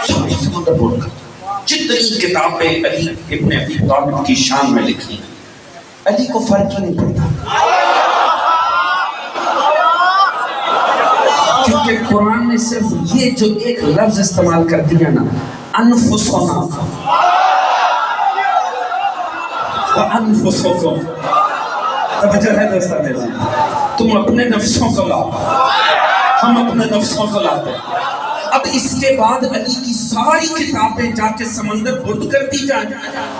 ساری سمندر برد کرتا ہے. جتنی کتابیں علی ابن ابی طالب کی شان میں لکھی ہیں، علی کو فرق ہی نہیں پڑتا. کیونکہ قرآن نے صرف یہ جو ایک لفظ استعمال کر دیا نا، انفسنا وانفسکم، توجہ ہے دوستان عزیز، تم اپنے نفسوں کو لاؤ، ہم اپنے نفسوں کو لاتے ہیں. اب اس کے بعد علی کی ساری کتابیں جا کے سمندر برد کر دی جائیں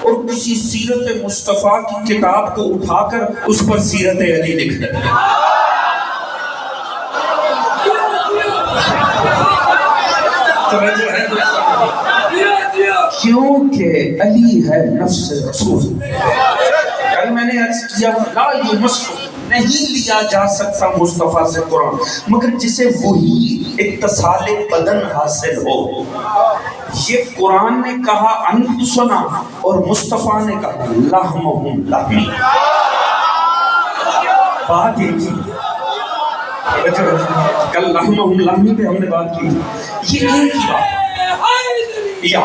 اور کسی سیرت مصطفیٰ کی کتاب کو اٹھا کر اس پر سیرت علی لکھ دیں. توجہ ہے کیونکہ علی ہے نفس رسول. کل میں نے عرض کیا لا یمسو، نہیں لیا جا سکتا مصطفیٰ سے قرآن مگر جسے وہی اتصال بدن حاصل ہو. یہ قرآن نے کہا انفسنا اور مصطفیٰ نے کہا لحمہم لحمی، بات ایک ہی. کل لحمہم لحمی پہ ہم نے بات کی، یہ ایک ہی بات. یا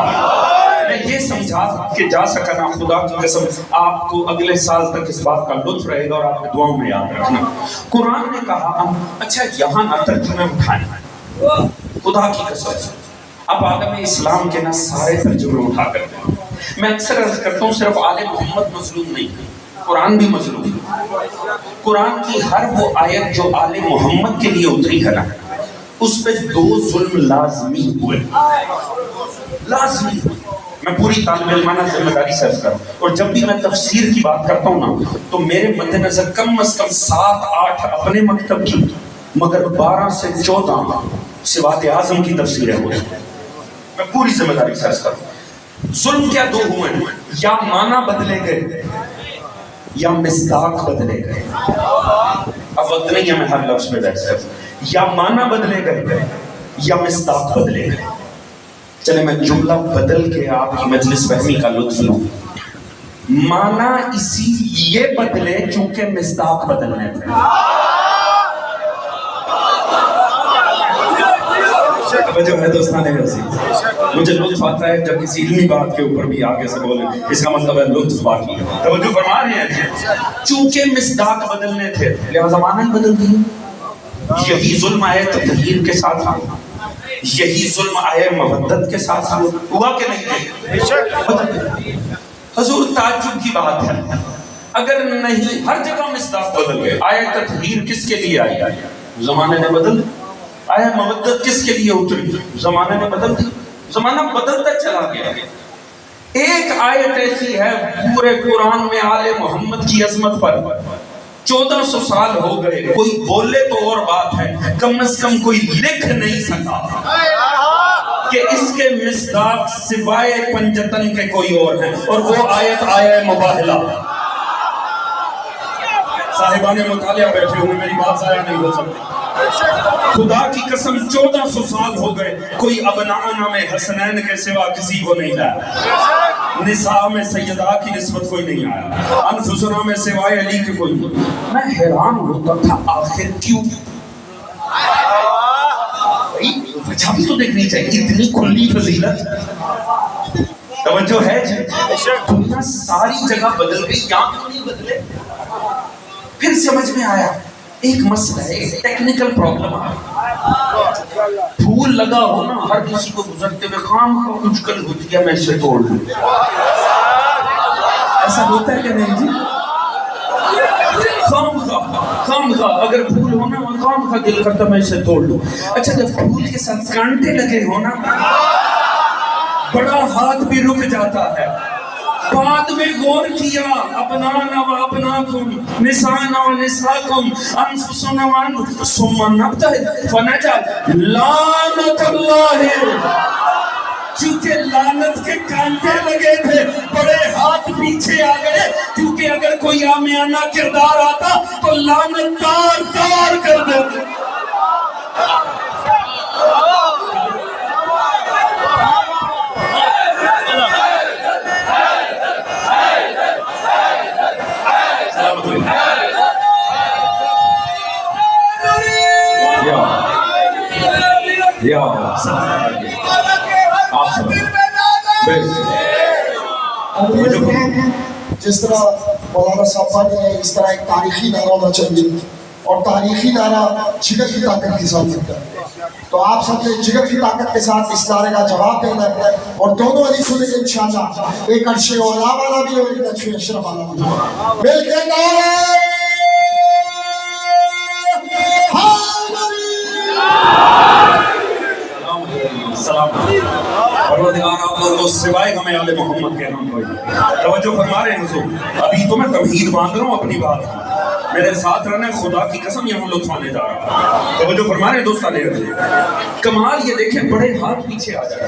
میں یہ سمجھا کہ جا سکا نا، خدا کی قسم آپ کو اگلے سال تک اس بات کا لطف رہے گا اور آپ نے دعاؤں میں یاد رکھنا. قرآن نے کہا اچھا یہاں نہ ترجمے اٹھائیں، خدا کی قسم اب عالم اسلام کے نا سارے ترجمے اٹھا کر دیں. میں اکثر عرض کرتا ہوں صرف آل محمد مظلوم نہیں، قرآن بھی مظلوم ہے. قرآن کی ہر وہ آیت جو آل محمد کے لیے اتری ہے نا، اس پہ 2 ظلم لازمی ہوئے، لازمی. میں پوری طالب علمانہ ذمہ داری سے عرض کروں، اور جب بھی میں تفسیر کی بات کرتا ہوں نا تو میرے مد نظر کم از کم 7-8 اپنے مکتب کی مگر 12 سے 14 سوات اعظم کی تفسیریں ہوئی. میں پوری ذمہ داری سے عرض کروں. ظلم کیا 2 ہوئے ہیں، یا معنی بدلے گئے یا مصداق بدلے گئے. اب وقت نہیں ہے میں ہر لفظ میں بیٹھ سکتا، یا معنی بدلے گئے یا مصداق بدلے گئے. چلے میں جملہ بدل کے آپ کی مجلس فہمی کا لطف لوں. معنی اسی لیے بدلے چونکہ مصداق بدلنے تھے. جو ہے دوستان عزیز، مجھے لطف آتا ہے جب کسی علمی بات کے اوپر بھی آگے سے بولیں، اس کا مطلب ہے لطف باقی ہے. توجہ فرما رہے ہیں، چونکہ مصداق بدلنے تھے لہذا معنی ہی بدل دیے. یہی ظلم آئے تطہیر کے ساتھ آئے، یہی ظلم آئے مودت کے ساتھ آئے. ہوا کہ نہیں تھے؟ حضور تعجب کی بات ہے اگر نہیں ہر جگہ مصداق بدل گئے. آئے تطہیر کس کے لیے آئی؟ زمانے نے بدل. آئے مودت کس کے لیے اتری؟ زمانے نے بدل دی. زمانہ بدلتا چلا گیا. ایک آیت ایسی ہے پورے قرآن میں آل محمد کی عظمت پر 1400 سال ہو گئے، کوئی بولے تو اور بات ہے، کم از کم کوئی لکھ نہیں سکا کہ اس کے مصداق سوائے پنجتن کے کوئی اور ہیں، اور وہ آیت آیہ مباہلہ. صاحبان مطالعہ بیٹھے ہوئے میری بات ضائع نہیں ہو سکتی. خدا کی قسم 1400 سال ہو گئے، کوئی ابناءنا میں حسنین کے سوا کسی کو نہیں لایا، نساء میں سیدہ کی نسبت کوئی نہیں آیا، انفسنا میں سوائے علی کے کوئی نہیں. میں حیران ہوتا تھا آخر کیوں؟ وجہ بھی تو دیکھنی چاہیے، اتنی کھلی فضیلت. توجہ ہے جی، دنیا ساری جگہ بدل گئی، یہاں کیوں نہیں بدلے؟ پھر سمجھ میں آیا ایک مسئلہ ہے، ایک ٹیکنیکل پرابلم ہے. پھول لگا ہو نا، ہر کسی کو گزرتے ہوئے خام کا کچھ کل ہوتی ہے میں اسے توڑ دوں. ایسا ہوتا ہے کہ نہیں جی؟ خام خواہ اگر پھول ہونا خام خواہ دل کرتا میں اسے توڑ دوں. اچھا جب پھول کے ساتھ کانٹے لگے ہونا بڑا ہاتھ بھی رک جاتا ہے. بعد میں غور کیا ابنانا و ابناکم نسانا و نساکم انفسنا و انفسکم ثم نبتہل فنجعل لعنت اللہ. چونکہ لعنت کے کانٹے لگے تھے بڑے ہاتھ پیچھے آ گئے، کیونکہ اگر کوئی عامیانہ کردار آتا تو لعنت دار کر دیتے. یا آپ سب اب یہ دیکھیں جس طرح مولانا صاحب نے اس طرح ایک تاریخی نعرہ ہونا چاہیے، اور تاریخی نعرہ جگر کی طاقت کے ساتھ ہوتا ہے، تو آپ سب نے جگر کی طاقت کے ساتھ اس نعرے کا جواب دینا ہے، اور دونوں علی سنیں گے انشاءاللہ، ایک عرش اولا والا بھی اور ایک عرش اشرف والا بھی، مل کے نعرہ سلام پروردگار آپ لوگوں کو سوائے ہمیں آل محمد کے نام کوئی توجہ فرما رہے ہیں حضور. ابھی تو میں تمہید باندھ رہا ہوں اپنی بات کی، میرے ساتھ رہنا ہے، خدا کی قسم یہاں لطف آنے جا رہا ہے. توجہ فرما رہے ہیں دوستان عزیز. کمال یہ دیکھیں بڑے ہاتھ پیچھے آ جائے.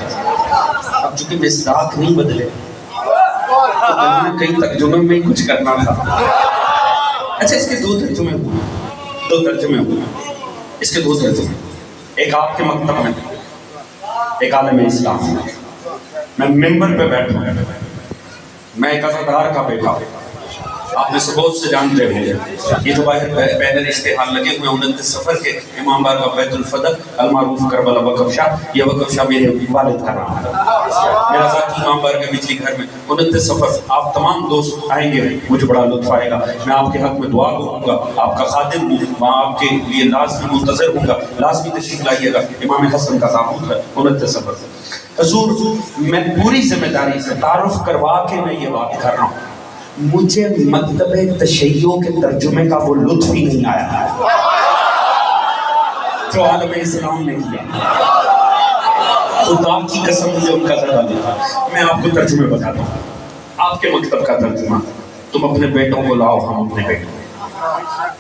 اب چونکہ مصداق نہیں بدلے تو کئی ترجمے میں کچھ کرنا تھا. اچھا اس کے دو ترجمے ہوئے، اس کے دو ترجمے. ایک آپ کے مکتب میں، ایک عالم اسلام. میں ممبر پہ بیٹھا ہوں، میں ایک عزادار کا بیٹا ہوں. آپ میں سے بہت سے جانتے ہوں یہ جو باہر بینر اشتہار لگے ہوئے 29 سفر کے امام بارگاہ بیت الفضل المعروف کربلا وقف شاہ. یہ وقف شاہ میرے والد کا نام ہے، میرا ذاتی امام بارگاہ بجلی گھر میں 29 سفر. آپ تمام دوست آئیں گے، مجھے بڑا لطف آئے گا. میں آپ کے حق میں دعا کروں گا، آپ کا خادم ہوں، میں آپ کے لیے لازمی منتظر ہوں گا. لازمی تشریف لائیے گا. امام حسن کا تابوت ہے 29 سفر. حضور میں پوری ذمہ داری سے تعارف کروا کے میں یہ بات کر رہا ہوں، مجھے مکتب تشیع کے ترجمے کا وہ لطف ہی نہیں آیا جو عالم اسلام نے کیا. خدا کی قسم مجھے ان کا زیادہ نہیں تھا. میں آپ کو ترجمے بتاتا ہوں. آپ کے مکتب کا ترجمہ، تم اپنے بیٹوں کو لاؤ ہم اپنے بیٹوں،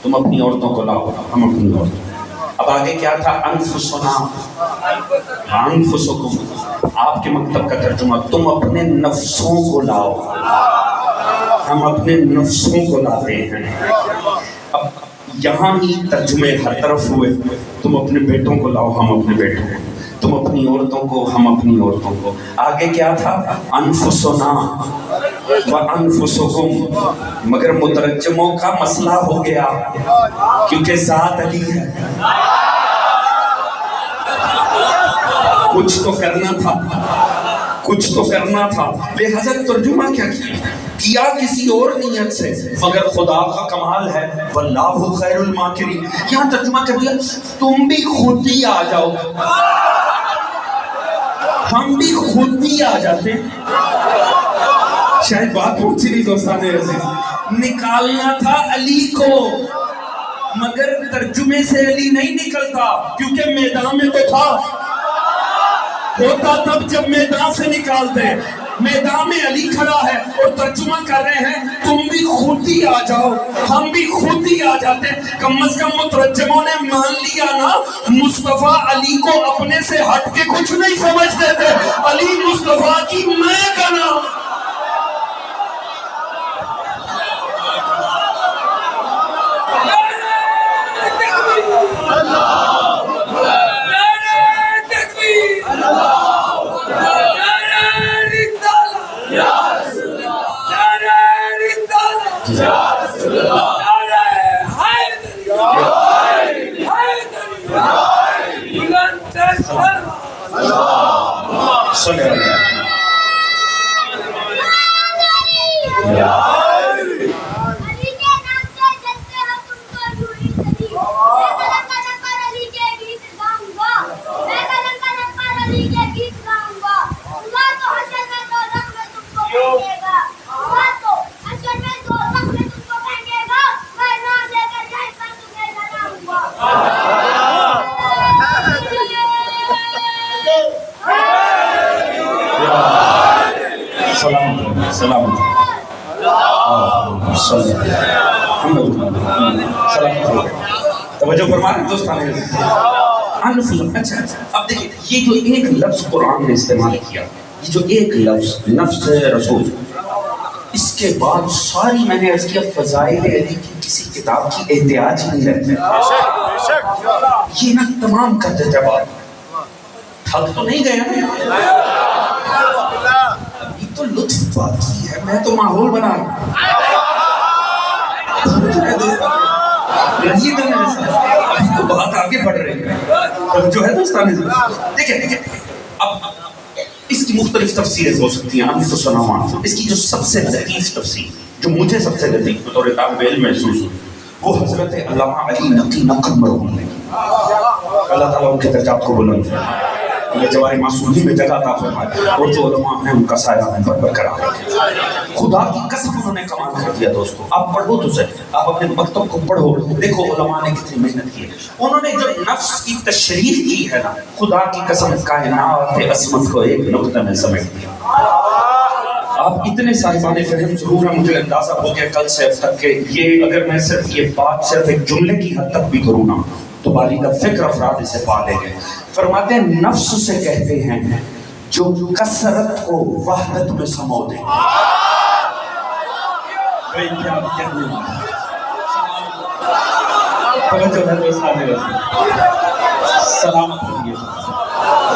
تم اپنی عورتوں کو لاؤ ہم اپنی عورتوں. اب آگے کیا تھا؟ انفسنا انفسکم. آپ کے مکتب کا ترجمہ، تم اپنے نفسوں کو لاؤ ہم اپنے نفسوں کو لاتے ہیں. اب یہاں ہی ترجمے ہر طرف ہوئے. تم اپنے بیٹوں کو لاؤ ہم اپنے بیٹوں کو، تم اپنی عورتوں کو ہم اپنی عورتوں کو. آگے کیا تھا؟ انفسنا وانفسکم. مگر مترجموں کا مسئلہ ہو گیا کیونکہ ذات علی ہے، کچھ تو کرنا تھا. لہذا ترجمہ کیا کیا کسی اور نیت سے، مگر خدا کا کمال ہے واللہ خیر الماکرین. یہاں ترجمہ کر دیا تم بھی خود ہی آ جاؤ، ہم بھی خود ہی آ جاتے. شاید بات پہنچی نہیں دوستان عزیز. نکالنا تھا علی کو، مگر ترجمے سے علی نہیں نکلتا کیونکہ میدان میں تو تھا. ہوتا تب جب میدان سے نکالتے. میدان میں علی کھڑا ہے اور ترجمہ کر رہے ہیں تم بھی خود ہی آ جاؤ، ہم بھی خود ہی آ جاتے. کم از کم مترجموں نے مان لیا نا مصطفیٰ علی کو اپنے سے ہٹ کے کچھ نہیں سمجھتے تھے. علی مصطفیٰ کی میں کا نام. توجہ فرما رہے دوستان. اچھا اب دیکھیں یہ جو ایک لفظ قرآن نے استعمال کیا، یہ جو ایک لفظ نفس رسول، اس کے بعد ساری میں نے عرض کیا فضائل علی کی کسی کتاب کی احتیاج نہیں رہتی. یہ نہ تمام کر دیتے بات. تھک تو نہیں گیا نا؟ ابھی تو لطف باقی ہے، میں تو ماحول بنا رہا ہوں. ابھی تو بات آگے بڑھ رہی ہے جو ہے دوستان دیکھیں اب اس کی مختلف تفسیریں ہو سکتی ہیں. ہم تو سناؤں اس کی جو سب سے لطیف تفسیر جو مجھے سب سے لطیف بطور طالب علم محسوس ہوئی وہ حضرت علامہ علی نقی نقل مرحوم نے. اللہ تعالیٰ ان کے درجات کو بلند فرمائے, انہیں جوار معصومی میں جگہ عطا فرمائے, اور جو علماء ہیں ان کا سایہ ہم پر برقرار رکھے. خدا کی قسم انہوں نے کمال کر دیا دوستو. آپ پڑھو تو صحیح, آپ اپنے مکتب کو پڑھو, دیکھو علماء نے کتنی محنت کی ہے. انہوں نے جو نفس کی تشریح کی ہے نا, خدا کی قسم کائنات عظمت کو ایک نقطہ میں سمیٹ دیا. آپ اتنے صاحبان فہم ضرور ہیں, مجھے اندازہ ہو گیا کل سے اب تک کہ یہ اگر میں صرف یہ بات صرف ایک جملے کی حد تک بھی کروں نا تو باریک فکر افراد اسے پا لیں گے. فرماتے ہیں نفس سے کہتے ہیں جو کثرت کو وحدت میں سمو دے. سلامت رہیے.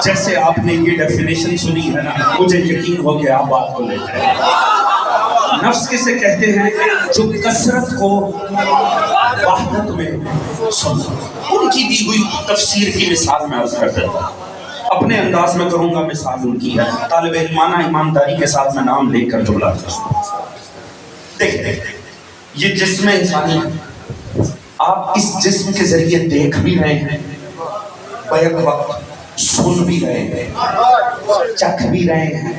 جیسے آپ نے یہ ڈیفینیشن سنی ہے نا, مجھے یقین ہو گیا آپ بات کو لے جائیں. نفس کسے کہتے ہیں جو کثرت کو وحدت میں سمو. ان کی دی ہوئی تفسیر کی مثال میں عرض کر دیتا ہوں, اپنے انداز میں کروں گا. مثال ان کی ہے, طالب علمانہ ایمانداری کے ساتھ میں نام لے کر جملہ دیکھیں. یہ جسم انسانی ہے, آپ اس جسم کے ذریعے دیکھ بھی رہے ہیں, بیک وقت سن بھی رہے ہیں, چکھ بھی رہے ہیں,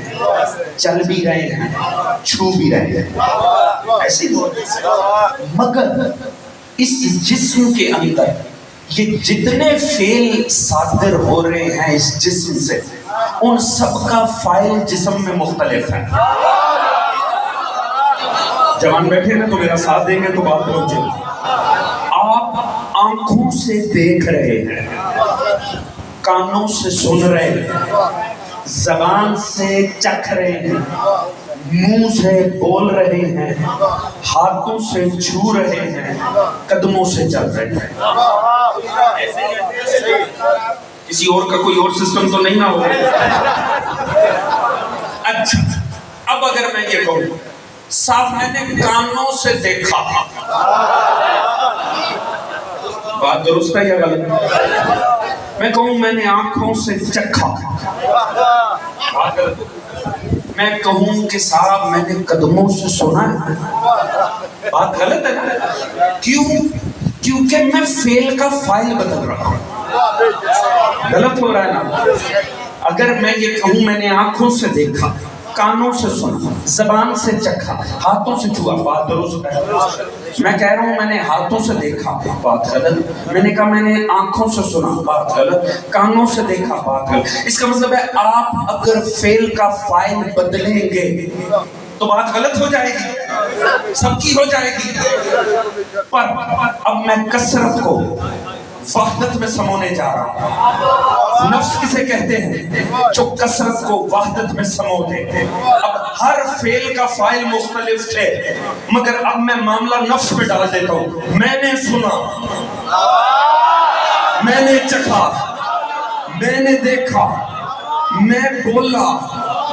چل بھی رہے ہیں, چھو بھی رہے ہیں. ایسی مگر اس جسم کے اندر یہ جتنے فعل صادر ہو رہے ہیں اس جسم سے, ان سب کا فائل جسم میں مختلف ہے. جوان بیٹھے نا تو میرا ساتھ دیں گے تو بات پہنچ جائے. آپ آنکھوں سے دیکھ رہے ہیں, کانوں سے سن رہے ہیں, زبان سے چکھ رہے ہیں, منہ سے بول رہے ہیں, ہاتھوں سے چھو رہے ہیں, قدموں سے چل رہے ہیں. کسی اور کا کوئی اور سسٹم تو نہیں نہ ہو. اچھا, اب اگر میں یہ کہوں صاحب میں نے کانوں سے دیکھا, بات درست ہے یا غلط؟ میں کہوں میں نے آنکھوں سے چکھا, میں کہوں کہ صاحب میں نے قدموں سے سنا ہے, بات غلط ہے نا؟ کیوں؟ کیونکہ میں فعل کا فائل بدل رہا ہوں. غلط ہو رہا ہے نا؟ اگر میں یہ کہوں میں نے آنکھوں سے دیکھا, کانوں سے سنا, زبان سے چکھا, ہاتھوں سے چھوا, بات درست ہے. میں کہہ رہا ہوں میں نے ہاتھوں سے دیکھا, بات غلط. میں نے کہا میں نے آنکھوں سے سنا, بات غلط. کانوں سے دیکھا, بات غلط. اس کا مطلب ہے آپ اگر فعل کا فائل بدلیں گے تو بات غلط ہو جائے گی, سب کی ہو جائے گی. پر اب میں کثرت کو وحدت میں سمونے جا رہا ہوں. نفس کسے کہتے ہیں جو کثرت کو وحدت میں سمو دے. اب ہر فعل کا فائل مختلف تھے, مگر اب میں معاملہ نفس پہ ڈال دیتا ہوں. میں نے سنا, میں نے چکھا, میں نے دیکھا, میں بولا,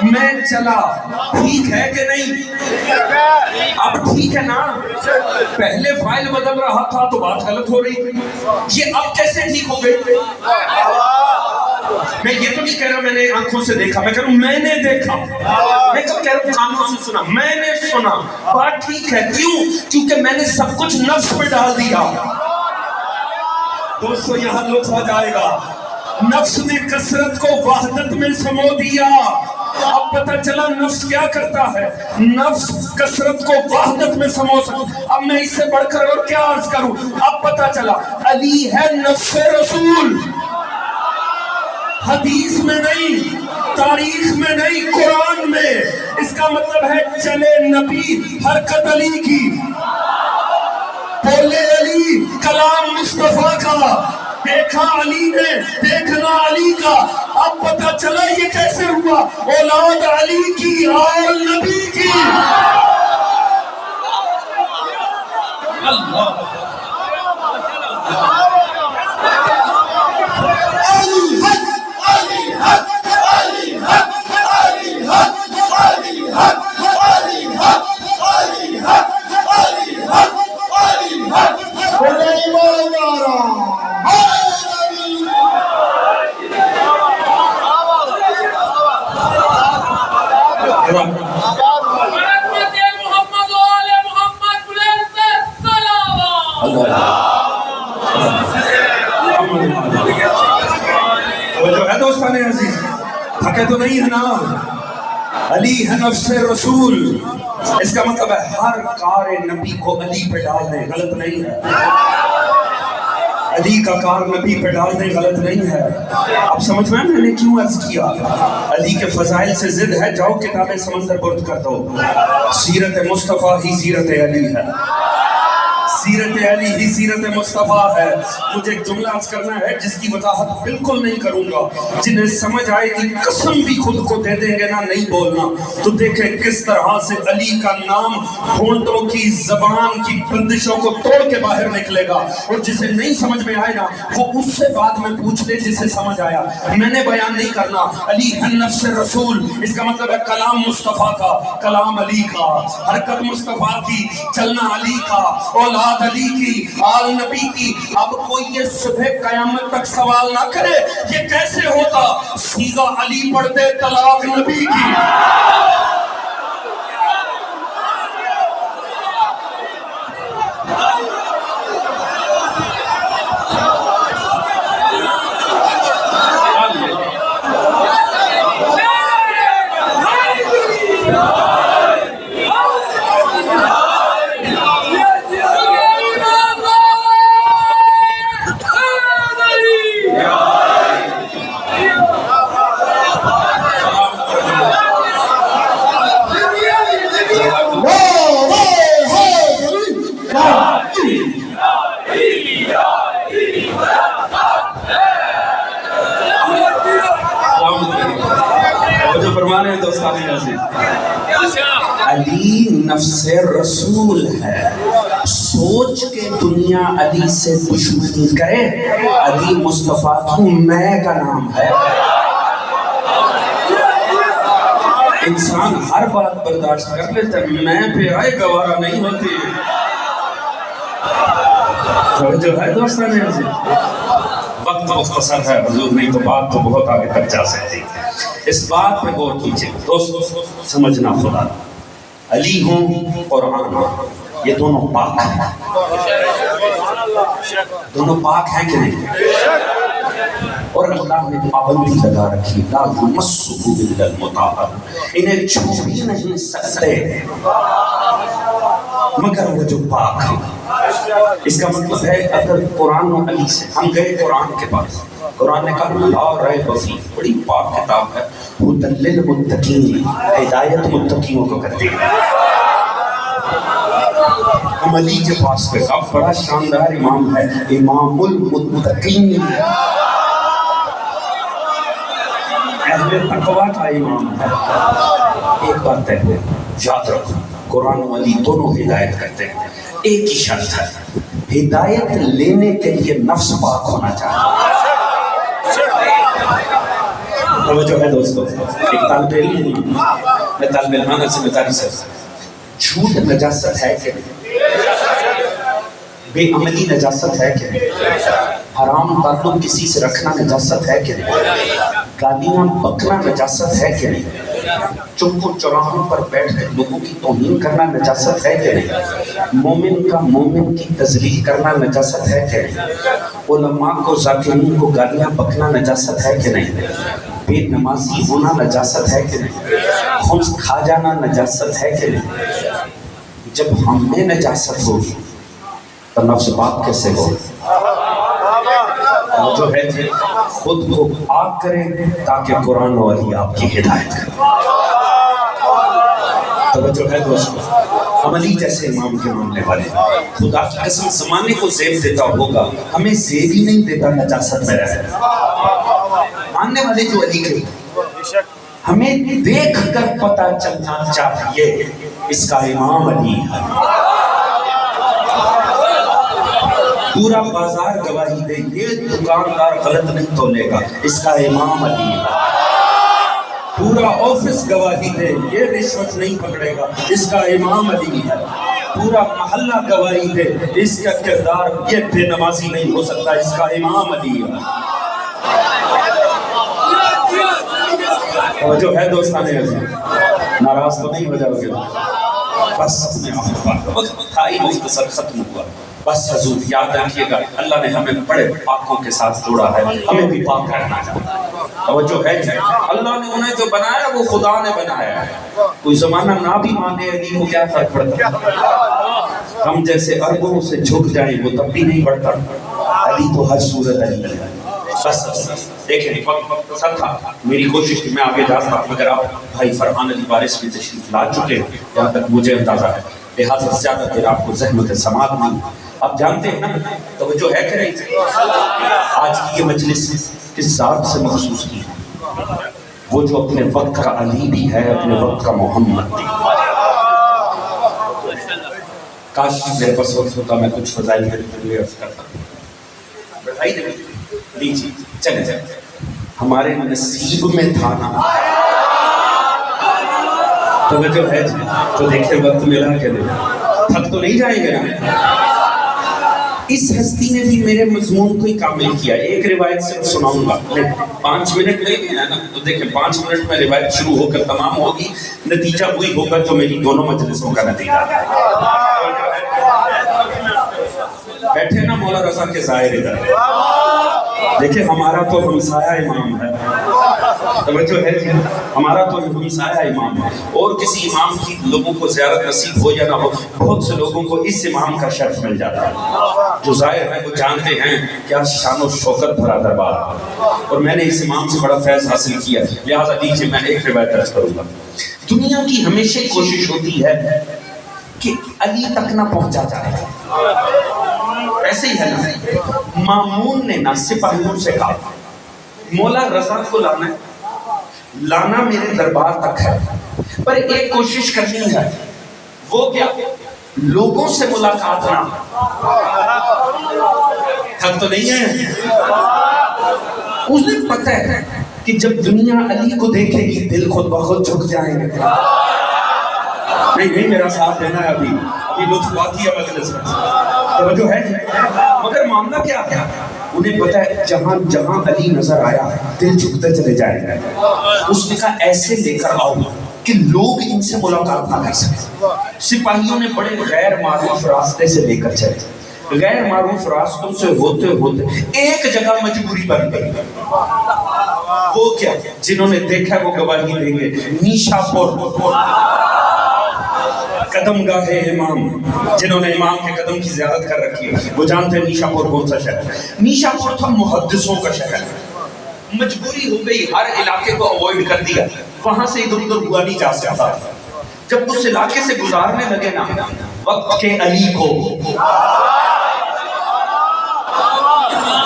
میں چلا. ٹھیک ہے کہ نہیں؟ اب ٹھیک ہے نا؟ پہلے فائل بدل رہا تھا تو بات غلط ہو رہی تھی, یہ اب کیسے ٹھیک ہو گئی؟ میں یہ تو نہیں کہہ رہا میں نے آنکھوں سے دیکھا, میں کہہ رہا ہوں میں نے دیکھا. میں کب کہہ رہا ہوں کانوں سے سنا, میں نے سنا, بات ٹھیک ہے. کیوں؟ کیونکہ میں نے سب کچھ نفس پہ ڈال دیا. دوستو یہاں لطف آ جائے گا. نفس نے کثرت کو وحدت میں سمو دیا. اب پتہ چلا نفس کیا کرتا ہے, نفس کثرت کو وحدت میں سمو سکتا. اب میں اس سے بڑھ کر اور کیا عرض کروں. اب پتہ چلا علی ہے نفس رسول, حدیث میں نہیں, تاریخ میں نہیں, قرآن میں. اس کا مطلب ہے چلے نبی حرکت علی کی, بولے علی کلام مصطفیٰ کا, دیکھا علی نے, دیکھنا علی کا. اب پتہ چلا یہ کیسے ہوا, اولاد علی کی, آل نبی کی. اللہ بولے ایمان دارا دوستان عزیز تھکے تو نہیں ہے نا؟ علی ہے نفس رسول، اس کا مطلب ہے ہر کار نبی کو علی پہ ڈال دیں، غلط نہیں ہے۔ علی کا کار نبی پہ ڈال دیں، غلط نہیں ہے۔ اب سمجھ میں نے کیوں عرض کیا؟ علی کے فضائل سے ضد ہے، جاؤ کتاب سمندر برد کر دو، سیرت مصطفیٰ ہی سیرت علی ہے، سیرت علی ہی سیرت مصطفیٰ ہے۔ مجھے ایک جملہ عرض کرنا ہے جس کی وضاحت بالکل نہیں کروں گا، جنہیں سمجھ آئے گی قسم بھی خود کو دے دیں گے نا نہیں بولنا، تو دیکھیں کس طرح سے علی کا نام ہونٹوں کی زبان کی بندشوں کو توڑ کے باہر نکلے گا، اور جسے نہیں سمجھ میں آئے نا وہ اس سے بعد میں پوچھ لے جسے سمجھ آیا۔ میں نے بیان نہیں کرنا، علی ہے نفس رسول، اس کا مطلب ہے کلام مصطفیٰ کا، کلام علی کا، حرکت مصطفیٰ کی، چلنا علی کا، اولاد علی کی، آل نبی کی۔ اب کوئی یہ صبح قیامت تک سوال نہ کرے یہ کیسے ہوتا، سیدھا علی پڑھتے طلاق نبی کی۔ جو فرمانے ہیں دوستان عزیز، علی نفس رسول ہے، سوچ کے دنیا علی سے دشمنی کرے، علی مصطفیٰ کی میں کا نام ہے۔ انسان ہر بات برداشت کر لیتا ہے، میں پہ آئے گوارا نہیں ہوتی۔ جو ہے دوستان عزیز، وقت مختصر ہے حضور، نہیں تو بات تو بہت آگے تک جا سکتی۔ اس بات پہ غور کیجئے دوست، سمجھنا خدا، علی ہوں قرآن ہوں، یہ دونوں پاک ہیں، دونوں پاک ہیں کہ نہیں؟ اور اللہ نے پابندی لگا رکھی، لا یمسہ الا المطہر، انہیں چھو بھی نہیں سکتے مگر وہ جو پاک ہیں۔ اس کا مطلب ہے اگر قرآن و علی سے ہم گئے قرآن کے پاس، قرآن نے کہا لا ریب فیہ، بڑی پاک کتاب ہے، ھدی للمتقین، ہدایت متقیوں کو کرتی ہے۔ ہم علی کے پاس گئے، اب بڑا شاندار امام ہے، امام المتقین، اہل تقویٰ کا امام ہے۔ ایک بات ہے یاد رکھو، قرآن و علی دونوں ہدایت کرتے ہیں، ایک ہی شرط ہے، ہدایت لینے کے لیے نفس پاک ہونا چاہیے۔ توجہ ہے دوستو، ایک طالب علم ہوں میں، طالب علمانہ سے بتاری سے، جھوٹ نجاست ہے کہ نہیں؟ بے عملی نجاست ہے کہ نہیں؟ حرام تعلق کسی سے رکھنا نجاست ہے کہ نہیں؟ گالیاں بکنا نجاست ہے کہ نہیں؟ چپ و چوراہوں پر بیٹھ کر لوگوں کی توہین کرنا نجاست ہے کہ نہیں؟ مومن کا مومن کی تذلیل کرنا نجاست ہے کہ نہیں؟ علماء کو ذاکرین کو گالیاں بکنا نجاست ہے کہ نہیں؟ بے نمازی ہونا نجاست ہے کہ نہیں؟ خمس کھا جانا نجاست ہے کہ نہیں؟ جب ہم میں نجاست ہوگی تو نفس پاک کیسے ہو؟ جو ہے خود کو پاک کریں تاکہ قرآن و علی آپ کی ہدایت کریں۔ توجہ ہے دوستو، ہم علی جیسے امام کے ماننے والے، خدا کی قسم زمانے کو زیب دیتا ہوگا، ہمیں زیب ہی نہیں دیتا نجاست میں رہے۔ ماننے والے جو علی کے، ہمیں دیکھ کر پتہ چلنا چاہیے اس کا امام علی ہے۔ پورا بازار گواہی دے یہ دکاندار غلط نہیں تولے گا، اس کا امام علی ہے۔ پورا آفس گواہی دے یہ رشوت نہیں پکڑے گا، اس کا امام علی ہے۔ پورا محلہ گواہی دے اس کا کردار یہ بے نمازی نہیں ہو سکتا، اس کا امام علی ہے۔ جو ہے دوستان عزیز، ناراض تو نہیں ہو جاؤ گے؟ بس اپنے وقت تھا ہی مختصر، ختم ہوا۔ بس حضور یاد رکھیے گا، اللہ نے ہمیں بڑے پاکوں کے ساتھ جوڑا ہے، ہمیں بھی پاک رہنا چاہتا ہے۔ توجہ ہے جی، اللہ نے انہیں جو بنایا وہ خدا نے بنایا ہے، کوئی زمانہ نہ بھی مانے علی کو کیا فرق پڑتا، ہم جیسے اربوں سے جھک جائیں وہ تب بھی نہیں بڑھتا، علی تو ہر صورت علی ہے۔ بس دیکھیں وقت سب تھا، میری کوشش تھی میں آگے جاتا مگر آپ بھائی فرحان علی وارث بھی تشریف لا چکے ہیں جہاں تک مجھے اندازہ ہے، لہٰذا زیادہ دیر آپ کو زحمت سماعت نہیں، آپ جانتے ہیں نا توجہ ہے کہ نہیں، آج کی یہ مجلس کس ذات سے مخصوص کی ہے، وہ جو اپنے وقت کا علی بھی ہے، اپنے وقت کا محمد بھی۔ کاش میرے پاس وقت ہوتا میں کچھ فضائل کے عرض کرتا، بتائی دے لیجیے چلے چلے ہمارے نصیب میں تھا نا، توجہ ہے جی، تو دیکھیں وقت ملا کہ نہیں، تھک تو نہیں جائیں گے نا۔ اس ہستی نے بھی میرے مضمون کو ہی کامل کیا، ایک روایت سے سناؤں گا، 5 منٹ میں ہے نا، تو دیکھیں 5 منٹ میں روایت شروع ہو کر تمام ہوگی، نتیجہ وہی ہوگا جو میری دونوں مجلسوں کا نتیجہ۔ بیٹھے نا مولا رضا کے ظاہر ادھر، دیکھیں ہمارا تو ہمسایہ امام ہے، توجہ ہے جی، ہمارا تو ہمسایہ امام ہے، اور کسی امام کی لوگوں کو زیارت نصیب ہو یا نہ ہو، بہت سے لوگوں کو اس امام کا شرف مل جاتا ہے، جو ظاہر ہے وہ جانتے ہیں کیا شان و شوکت بھرا دربار، اور میں نے اس امام سے بڑا فیض حاصل کیا، لہٰذا دیکھیے میں ایک روایت درج کروں گا۔ دنیا کی ہمیشہ کوشش ہوتی ہے کہ علی تک نہ پہنچا جائے، ایسے ہی ہے نا، مامون نے نہ سپاہیوں سے کہا مولا رضا کو لانا میرے دربار تک ہے، پر ایک کوشش کرنی ہے، وہ کیا، لوگوں سے ملاقات نہ، تھک تو نہیں ہے، اسے پتہ ہے کہ جب دنیا علی کو دیکھے گی دل خود بخود جھک جائیں گے، نہیں میرا ساتھ دینا ہے، ابھی لطف باقی ہے مجلس میں، توجہ ہے، مگر معاملہ کیا ہے، انہیں پتہ ہے جہاں جہاں علی نظر آیا دل جھکتے چلے جائیں گے، اس نے کہا ایسے لے کر آؤ کہ لوگ ان سے ملاقات نہ کر سکیں۔ سپاہیوں نے بڑے غیر معروف راستے سے لے کر چلے، غیر معروف راستوں سے ہوتے ہوتے ایک جگہ مجبوری بن گئی، وہ کیا، جنہوں نے دیکھا وہ گواہی دیں گے، نیشا پور قدم گاہ امام، جنہوں نے امام کے قدم کی زیارت کر رکھی ہے وہ جانتے ہیں نیشا پور کون سا شہر ہے، نیشا پور تھا محدثوں کا شہر، مجبوری ہو گئی، ہر علاقے کو اوائڈ کر دیا، وہاں سے ادھر ادھر ہوا نہیں جا سکتا، جب اس علاقے سے گزارنے لگے نا وقت کے علی کو،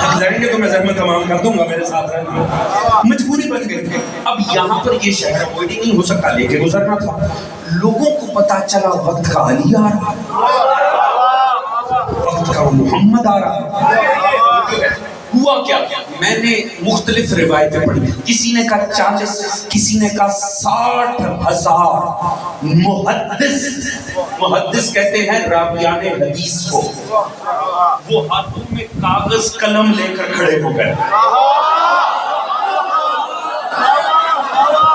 تھک جائیں گے تو میں زحمت تمام کر دوں گا، میرے ساتھ رہنا، مجبوری بن گئی، اب یہاں پر یہ شہر اوائڈ ہی نہیں ہو سکتا، لے کے گزرنا تھا، لوگوں کو پتا چلا وقت کا علی آ رہا، وقت کا محمد آ رہا، ہوا کیا، میں نے مختلف روایتیں پڑھی، کسی نے کہا 40، کسی نے کہا 60,000 محدث کہتے ہیں راویان حدیث کو، وہ ہاتھوں میں کاغذ قلم لے کر کھڑے ہو گئے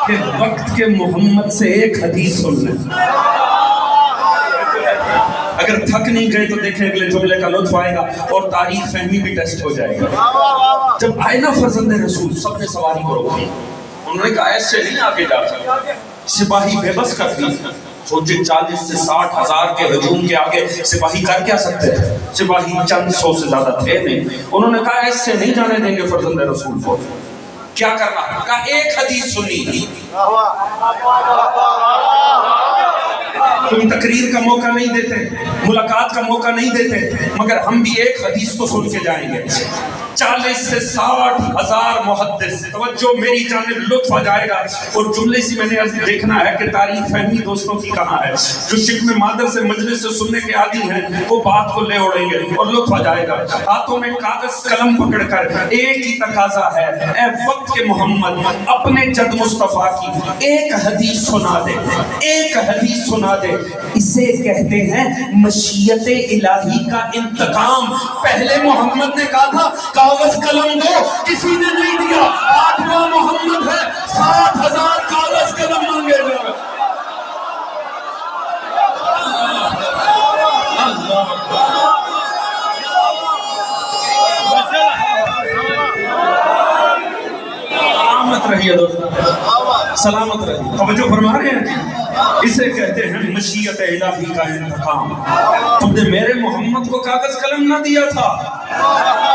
کہ وقت کے محمد سے ایک حدیث سن لیں، اگر تھک نہیں گئے تو دیکھیں اگلے جملے کا لطف آئے گا اور تاریخ فہمی بھی ٹیسٹ ہو جائے گا۔ جب آئے نا فرزند رسول سب نے سواری کو روکی، انہوں نے کہا ایسے نہیں آگے جا سکتا، سپاہی بے بس کر دی، سوچے 40 سے 60,000 کے ہجوم کے آگے سپاہی کر کیا سکتے تھے، سپاہی چند سو سے زیادہ تھے نہیں، انہوں نے کہا ایسے نہیں جانے دیں گے فرزند رسول کو، کیا کرنا، کہا ایک حدیث سنی، تم تقریر کا موقع نہیں دیتے، ملاقات کا موقع نہیں دیتے، مگر ہم بھی ایک حدیث کو سن کے جائیں گے، 40 سے 60,000 محدث، توجہ میری جانب لطف آ جائے گا، اور جملے سے میں نے دیکھنا ہے کہ تاریخ فہمی دوستوں کی کہاں ہے، جو شکم مادر سے مجلس سے سننے کے عادی ہیں وہ بات کو لے اڑیں گے اور لطف آ جائے گا، ہاتھوں میں کاغذ قلم پکڑ کر ایک ہی تقاضا ہے، اے وقت کے محمد اپنے جد مصطفیٰ کی ایک حدیث سنا دے، ایک حدیث سنا دے، اسے کہتے ہیں مشیت الہی کا انتقام، پہلے محمد نے کہا تھا کاغذ قلم دو، کسی نے نہیں دیا، 8واں محمد ہے، 60,000 کاغذ قلم مانگے جا، رہیے دوست، سلامت رہیے. توجہ فرما رہے ہیں؟ اسے کہتے ہیں مشیت الہی کا انتقام. تم نے میرے محمد کو کاغذ قلم نہ دیا تھا،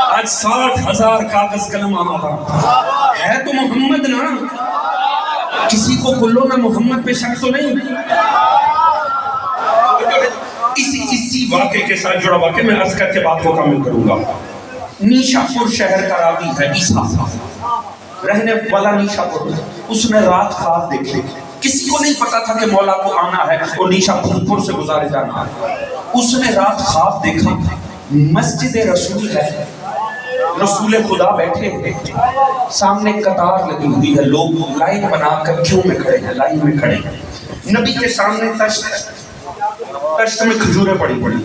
آج 60,000 کاغذ قلم آمادا ہے. تو محمد نا، کسی کو کلو نہ محمد پہ شک تو نہیں. اسی واقعے کے ساتھ جڑا واقعہ میں عرض کر کے بات کو کامل کروں گا. نیشا پور شہر کا راوی ہے عیسیٰ، رہنے والا نیشا پور. اس نے رات خواب دیکھے. کسی کو نہیں پتا تھا کہ مولا کو آنا ہے اور نیشا پور سے گزارے جانا ہے. اس نے رات خواب دیکھا مسجد رسول ہے، رسول خدا بیٹھے ہیں، سامنے قطار لگی ہوئی ہے، لوگ لائن بنا کر کیوں میں کھڑے ہیں، لائن میں کھڑے ہیں. نبی کے سامنے تشت میں کھجوریں پڑی پڑی.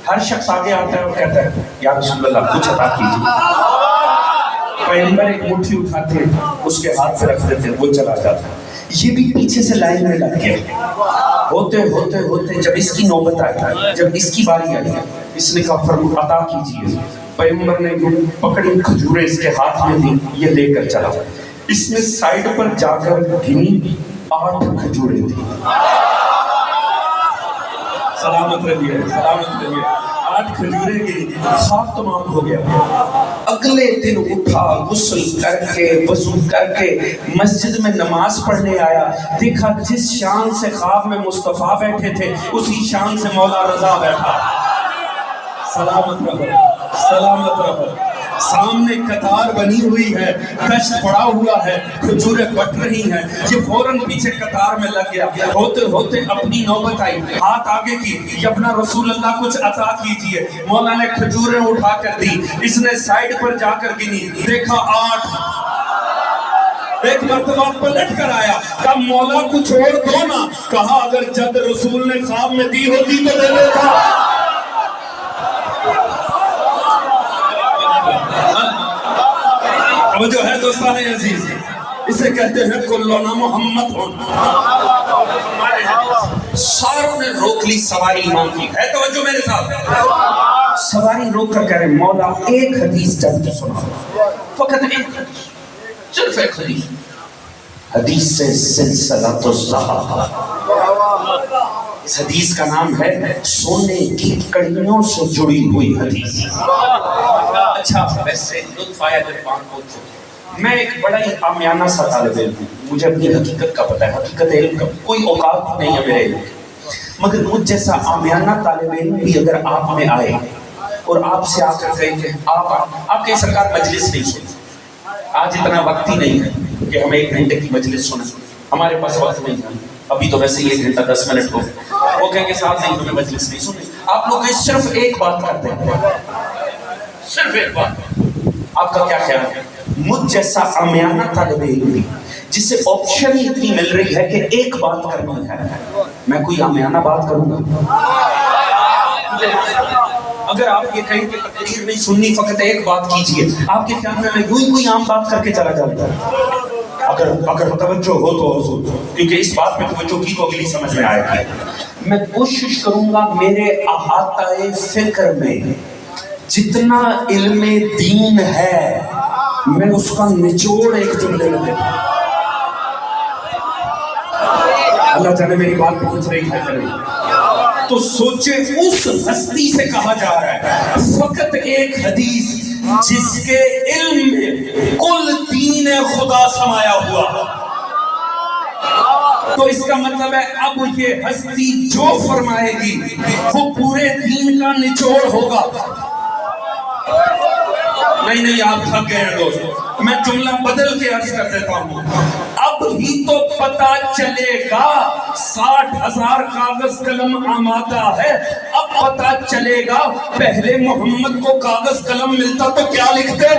ہر شخص آگے آتا ہے اور کہتا ہے یا رسول اللہ کچھ عطا کیجیے. پیغمبر ایک مٹھی اٹھاتے ہیں، اس کے ہاتھ پہ رکھ دیتے ہیں، وہ چلا جاتا ہے. یہ بھی پیچھے سے لائن میں لگ گیا. ہوتے ہوتے ہوتے جب اس کی نوبت آئی، جب اس کی باری آئی، اس نے کہا فرمو عطا کیجیے. پیغمبر نے پکڑی کھجوریں اس کے ہاتھ میں دی، یہ لے کر چلا. اس نے سائیڈ پر جا کر گنی 8 کھجوریں دی. سلامت رہیے، سلامت رہیے. 8 کھجوریں گری، خواب تمام ہو گیا. اگلے دن اٹھا، غسل کر کے وضو کر کے مسجد میں نماز پڑھنے آیا. دیکھا جس شان سے خواب میں مصطفیٰ بیٹھے تھے اسی شان سے مولا رضا بیٹھا. سلامت رہو، سلامت رہو. سامنے قطار بنی ہوئی ہے، کشت پڑا ہوا ہے، کھجوریں بٹ رہی ہیں. یہ فوراً پیچھے قطار میں لگ گیا. ہوتے ہوتے اپنی نوبت آئی، ہاتھ آگے کی، یبنا رسول اللہ کچھ عطا کیجئے. مولا نے کھجوریں اٹھا کر دی. اس نے سائیڈ پر جا کر گنی، دیکھا 8. ایک مرتبہ پلٹ کر آیا، کہا مولا کچھ اور دو نا. کہا اگر جد رسول نے خواب میں دی ہوتی تو دے دیتا. جو ہے دوستان عزیز، اسے کہتے ہیں کلنا محمد ہون. ساروں نے روک لی سواری امام کی. ہے توجہ میرے ساتھ؟ سواری روک کر کہہ رہے مولا ایک حدیث جلد سنا، فقط ایک، صرف ایک حدیث. حدیث سے سلسلۃ الصحابہ. اس حدیث کا نام ہے سونے کی کڑیوں سے جڑی ہوئی حدیث. اچھا ویسے لطف آیا جب بات پہنچو. میں ایک بڑا ہی عامیانہ سا طالب علم ہوں، مجھے اپنی حقیقت کا پتہ ہے، حقیقت علم کا کوئی اوقات نہیں ہے میرے علم، مگر مجھ جیسا عامیانہ طالب علم بھی اگر آپ میں آئے اور آپ سے آ کر کہے کہ آپ کے سرکار مجلس نہیں سنیں. آج اتنا وقت ہی نہیں ہے کہ ہم 1 گھنٹے کی مجلس سنیں، ہمارے پاس وقت نہیں ہے. ابھی تو ویسے 1 گھنٹہ 10 منٹ ہو، وہ کہیں کہ صاحب نہیں ہمیں مجلس نہیں سنیں. آپ لوگ صرف ایک بات کرتے ہیں، صرف ایک بات. آپ کا کیا خیال ہے؟ مجھ جیسا عامیانہ طالب علم جسے آپشن ہی اتنی مل رہی ہے کہ ایک بات کرنی ہے، میں کوئی عامیانہ بات کروں گا؟ اگر آپ یہ کہیں کہ تقریر نہیں سننی، فقط ایک بات کیجئے، آپ کے خیال میں یوں ہی کوئی عام بات کر کے چلا جاتا ہے؟ اگر توجہ ہو تو حضور، کیونکہ اس بات میں توجہ کی تو اگلی سمجھ میں آئے گی. میں کوشش کروں گا میرے احاطہ فکر میں جتنا علم دین ہے میں اس کا نچوڑ ایک جملے میں دیتا ہوں. اللہ جانے میری بات پہنچ رہی ہے کہ نہیں؟ تو سوچے اس ہستی سے کہا جا رہا ہے فقط ایک حدیث جس کے علم میں کل دین خدا سمایا ہوا. تو اس کا مطلب ہے اب یہ ہستی جو فرمائے گی وہ پورے دین کا نچوڑ ہوگا. نہیں آپ تھک گئے ہیں دوست، میں جملہ بدل کے عرض کر دیتا ہوں. اب ہی تو پتا چلے گا 60,000 کاغذ قلم آمادہ ہے. اب پتا چلے گا پہلے محمد کو کاغذ قلم ملتا تو کیا لکھتے.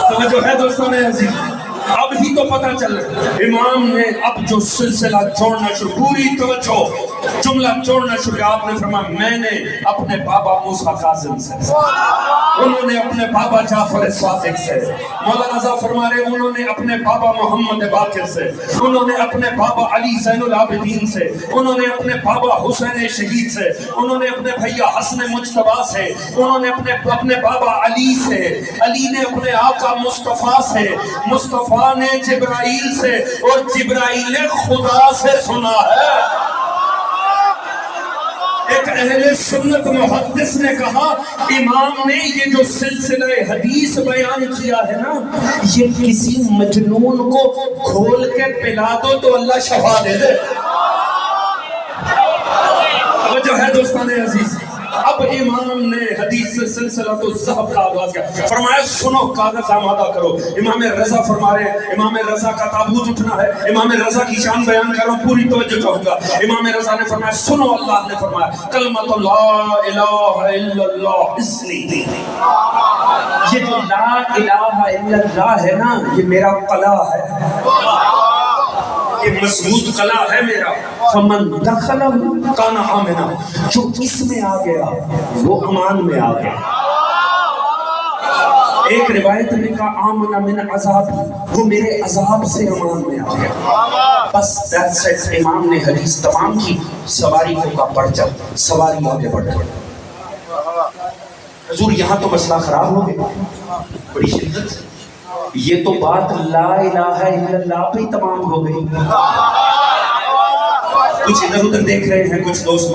توجہ ہے دوستان عزیز، اب ہی تو پتا چل رہا. امام نے اب جو سلسلہ جوڑنا شروع، پوری توجہ، جملہ چھوڑنا شروع کیا. آپ نے فرمایا میں نے اپنے بابا موسیٰ کاظم سے, انہوں نے اپنے بابا جعفر صادق سے, مولانا صاحب فرما رہے انہوں نے اپنے بابا محمد باقر سے, انہوں نے اپنے بابا علی زین العابدین سے, انہوں نے اپنے بابا حسین شہید سے, انہوں نے اپنے بھیا حسن مجتبیٰ سے, انہوں نے اپنے بابا علی سے, علی نے اپنے آقا مصطفیٰ سے, مصطفیٰ نے جبرائیل سے, اور جبرائیل نے خدا سے سنا ہے. ایک اہل سنت محدث نے کہا امام نے یہ جو سلسلہ حدیث بیان کیا ہے نا, یہ کسی مجنون کو کھول کے پلا دو تو اللہ شفا دے دے. جو ہے دوستان عزیز, اب امام نے حدیث سے سلسلہ تو ذہب کا آغاز کیا. فرمایا سنو کاغذ آمادہ کرو. امام رضا فرما رہے ہیں امام رضا کا تابوت اٹھنا ہے. امام رضا کی شان بیان کرو, پوری توجہ چاہوں گا. امام رضا نے فرمایا سنو, اللہ نے فرمایا کلمۃ لا الہ الا اللہ اسنی. یہ جو لا الہ الا اللہ ہے نا, یہ میرا قلعہ ہے, یہ مضبوط قلعہ ہے میرا. فمن دخل کان آمنا, جو اس میں آ گیا وہ امان میں آ گیا. ایک روایت میں کہا آمنا من عذابی, وہ میرے عذاب سے امان میں آ گیا. بس that's it. امام نے حدیث تمام کی. سواری کو کا پرچہ, سواری آگے بڑھ گئی. حضور یہاں تو مسئلہ خراب ہو گیا بڑی شدت سے. یہ تو بات لا الہ الا اللہ پہ تمام ہو گئی. کچھ ادھر ادھر دیکھ رہے ہیں کچھ دوست,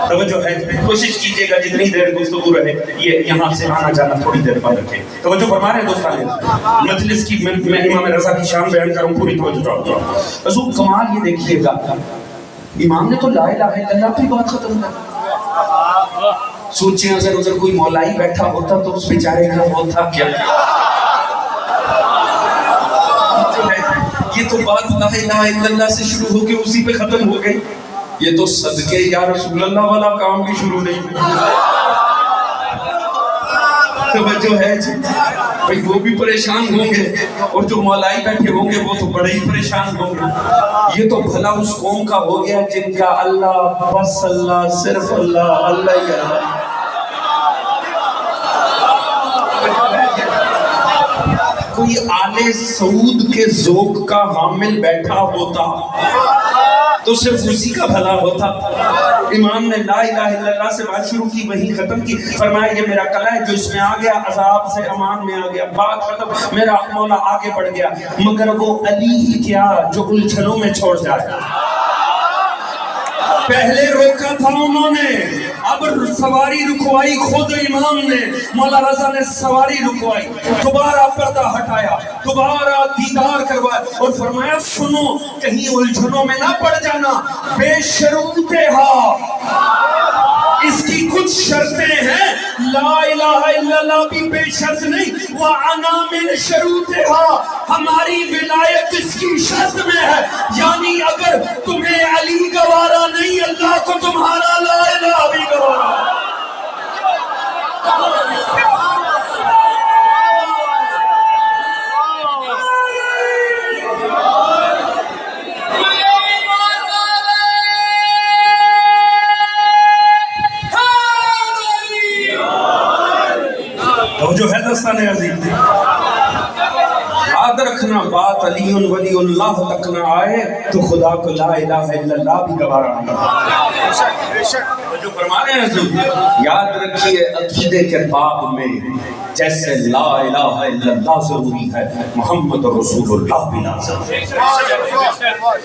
توجہ ہے, کوشش کیجئے گا جتنی دیر گفتگو رہے یہ یہاں سے آنا جانا تھوڑی دیر بعد رکھیں. توجہ فرما رہے ہیں دوستان, مجلس کی میں امام رضا کی شان بیان کروں, پوری توجہ چاہتا ہوں. حضور کمال یہ دیکھیے گا, امام نے تو لا الہ الا اللہ پہ بات ختم کر. سوچیں اگر ادھر کوئی مولائی بیٹھا ہوتا تو اس بیچارے کا وہ تھا کیا. یہ تو بات لا الہ الا اللہ سے شروع ہو کے اسی پہ ختم ہو گئی. یہ تو صدقے یا رسول اللہ والا کام بھی شروع نہیں. توجہ ہے جی بھائی, وہ بھی پریشان ہوں گے اور جو مولائی بیٹھے ہوں گے وہ تو بڑے ہی پریشان ہوں گے. یہ تو بھلا اس قوم کا ہو گیا جن کا اللہ بس اللہ, صرف اللہ, اللہ ہی اللہ. کوئی آل سعود کے ذوق کا حامل بیٹھا ہوتا تو صرف اسی کا بھلا ہوتا. امام نے لا الہ الا اللہ سے بات شروع کی, وہی ختم کی. فرمایا یہ میرا قلعہ ہے, جو اس میں آ گیا عذاب سے امان میں آ گیا. بات ختم, میرا مولا آگے بڑھ گیا. مگر وہ علی ہی کیا جو الجھنوں میں چھوڑ جائے. پہلے روکا تھا انہوں نے, اب سواری رکوائی خود امام نے. مولا رضا نے سواری رکوائی, دوبارہ پردہ ہٹایا, دوبارہ دیدار کروایا اور فرمایا سنو کہیں الجھنوں میں نہ پڑ جانا. بے شروطہا, اس کی کچھ شرطیں ہیں. لا الہ الا اللہ بھی بے شرط نہیں. وَأَنَا مِن شَرُوطِهَا, ہماری ولایت اس کی شرط میں ہے. یعنی اگر تمہیں علی گوارا نہیں, اللہ کو تمہارا لا الہ بھی گوارا. جو ہے دستان عزیز, یاد رکھنا بات علی ولی اللہ تک نہ آئے تو خدا کو لا الہ الا اللہ بھی گوارا نہیں. جو فرما رہے ہیں حضور, یاد رکھیے عقیدے کے باب میں جیسے لا الہ الا اللہ ضروری ہے, محمد رسول اللہ بھی لازم ہے.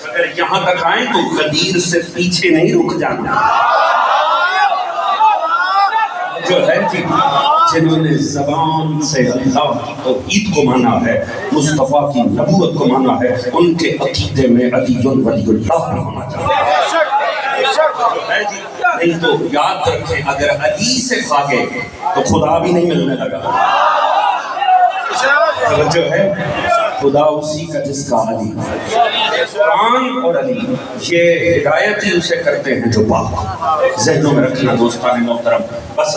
اگر یہاں تک آئیں تو غدیر سے پیچھے نہیں رک جانا. جو ہے جی, جنہوں نے زبان سے اللہ کی توحید کو مانا ہے, مصطفیٰ کی نبوت کو مانا ہے, ان کے عقیدے میں علی ولی اللہ بھی ہونا چاہیے. نہیں تو یاد رکھیں اگر علی سے بھاگے تو خدا بھی نہیں ملنے لگا. توجہ ہے, خدا اسی کا جس کا علی. قرآن اور علی یہ ہدایت ہی اسے کرتے ہیں جو پاک. ذہنوں میں رکھنا دوستان محترم. بس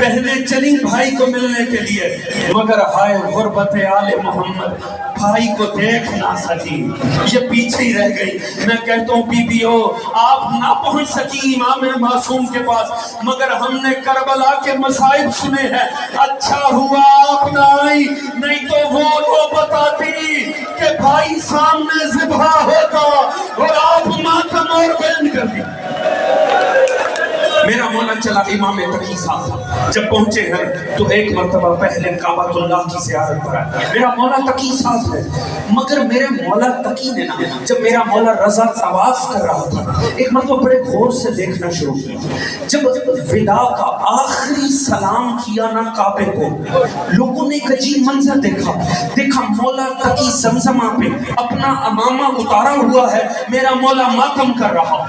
پہلے چلی بھائی کو ملنے کے لیے، مگر ہائے غربت آل محمد، بھائی کو دیکھ نہ سکی، یہ پیچھے ہی رہ گئی۔ میں کہتا ہوں بیویو، آپ نہ پہنچ سکی امام معصوم کے پاس، مگر ہم نے کربلا کے مصائب سنے ہیں، اچھا ہوا آپ نہ آئی، نہیں تو وہ لوگ بتاتی کہ بھائی سامنے ذبح ہوتا اور آپ ماتم اور بیان کر دی۔ میرا مولا چلا امام تقی صاحب جب پہنچے ہیں تو ایک مرتبہ پہلے کعبۃ اللہ کی زیارت پر آئے۔ میرا مولا تقی صاحب ہے، مگر میرے مولا تقی نے نا جب میرا مولا رضا طواف کر رہا تھا ایک مرتبہ بڑے غور سے دیکھنا شروع کیا۔ جب وداع کا آخری سلام کیا نا کعبے کو، لوگوں نے ایک عجیب منظر دیکھا مولا تقی زمزمہ پہ اپنا امامہ اتارا ہوا ہے، میرا مولا ماتم کر رہا۔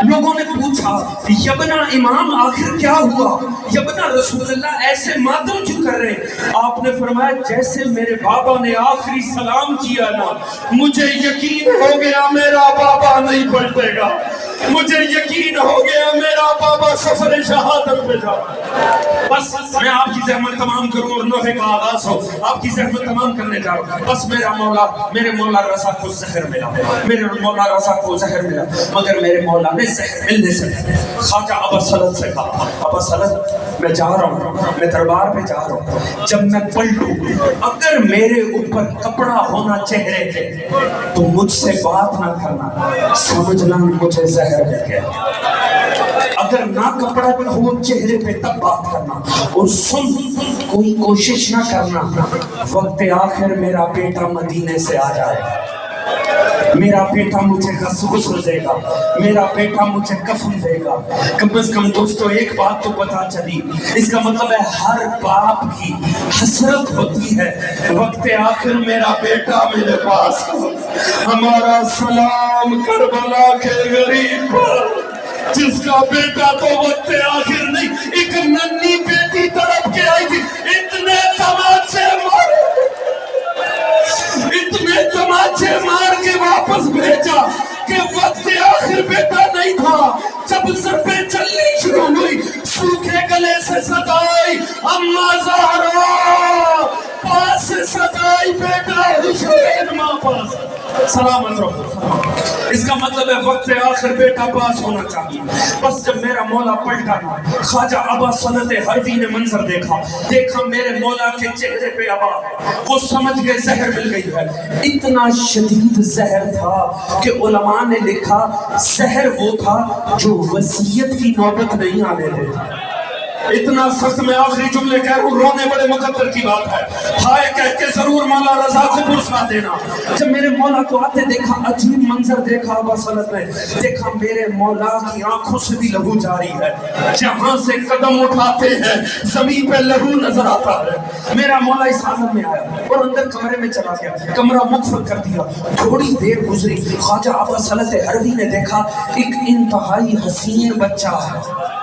لوگوں نے پوچھا یبنا امام آخر کیا ہوا، یبنا رسول اللہ ایسے ماتم کیوں کر رہے؟ آپ نے فرمایا جیسے میرے بابا نے آخری سلام کیا نا، مجھے یقین ہو گیا میرا بابا نہیں پلٹے گا، مجھے یقین ہو گیا میرا بابا سفر شہادت پہ جا۔ بس میں آپ کی زحمت تمام کروں اور نوحے کا آغاز ہو، آپ کی زحمت تمام کرنے جا رہا ہوں۔ بس میرے مولا رضا کو زہر ملا، میرے مولا رضا کو زہر ملا، مگر میرے مولا نے زہر ملنے سے خواجہ ابا سلط سے کہا ابا سلط میں جا رہا ہوں، میں دربار پہ جا رہا ہوں، جب میں پلٹوں اگر میرے اوپر کپڑا ہونا چہرے پہ تو مجھ سے بات نہ کرنا، سمجھنا مجھے زہر مل گیا، اگر نہ کپڑا ہو چہرے پہ تب بات کرنا، اور سن کوئی کوشش نہ کرنا وقت آخر میرا بیٹا مدینے سے آ جائے، میرا بیٹا مجھے غسل دے گا، میرا بیٹا مجھے کفن دے گا۔ کم از کم دوستو ایک بات تو پتا چلی، اس کا مطلب ہے ہر باپ کی حسرت ہوتی ہے وقت آخر میرا بیٹا میرے پاس ہو۔ ہمارا سلام کربلا کے غریب پر، جس کا بیٹا تو وقت آخر نہیں، ایک ننھی بیٹی طرف کے آئی تھی، اتنے تماچے مارے، اتنے تماچے مار کے واپس بھیجا کہ وقت آخر بیٹا نہیں تھا۔ جب ضربیں چلنی شروع ہوئی، سوکھے گلے سے ستائی اماں زہرا، پاس سے ستائی بیٹا حسین ماں پاس، سلامت رہو۔ اس کا مطلب ہے وقت آخر بیٹا پاس ہونا چاہیے۔ بس جب میرا مولا پلٹا نا، خواجہ ابا سلط حربی نے منظر دیکھا میرے مولا کے چہرے پہ ابا ہے، وہ سمجھ گئے زہر مل گئی ہے۔ اتنا شدید زہر تھا کہ علماء نے لکھا زہر وہ تھا جو وصیت کی نوبت نہیں آنے دیتا۔ اتنا سخت میں آخری جملے کہہ رہا ہوں، رونے بڑے مقدر کی بات ہے، ہائے کہہ کے ضرور مولا رضا کو پرسا دینا۔ جب میرے مولا کو آتے دیکھا، عجیب منظر دیکھا ابا سلط نے، دیکھا میرے مولا کی آنکھوں سے بھی لہو جاری ہے، جہاں سے قدم اٹھاتے ہیں زمین پہ لہو نظر آتا ہے۔ میرا مولا اس حالت میں آیا اور اندر کمرے میں چلا گیا، کمرہ مقفل کر دیا۔ تھوڑی دیر گزری، خواجہ ابا سلط حربی نے دیکھا ایک انتہائی حسین بچہ ہے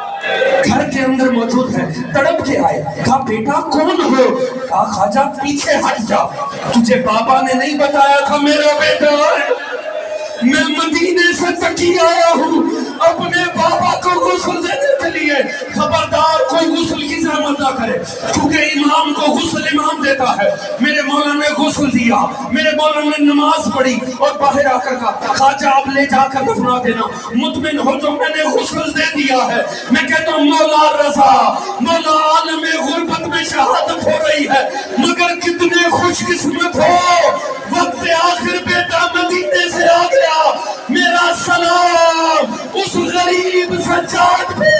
گھر کے اندر موجود ہے، تڑپ کے آئے، کہا بیٹا کون ہو؟ کہا خواجہ پیچھے ہٹ جا، تجھے بابا نے نہیں بتایا تھا میرا بیٹا ہے؟ میں مدینے سے تقی آیا ہوں اپنے بابا کو غسل دینے کے لیے، خبردار کوئی غسل کی زحمت نہ کرے، کیونکہ امام کو غسل امام دیتا ہے۔ میرے مولا نے غسل دیا، میرے مولا نے نماز پڑھی اور باہر آ کر کہا خواجہ اب لے جا کر دفنا دینا، مطمئن ہو جو میں نے غسل دے دیا ہے۔ میں کہتا ہوں مولا رضا، مولا عالم غربت میں شہادت ہو رہی ہے، مگر کتنے خوش قسمت ہو وقت آخر بیٹا مدینے سے آ گیا۔ میرا سلام اس غریب سجاد پہ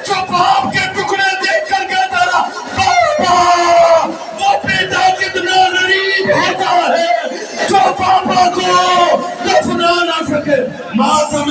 جو باپ کے ٹکڑے دیکھ کر کہتا رہا بابا، وہ بیٹا کتنا غریب ہوتا ہے جو بابا کو دفنا نہ سکے۔ ماتم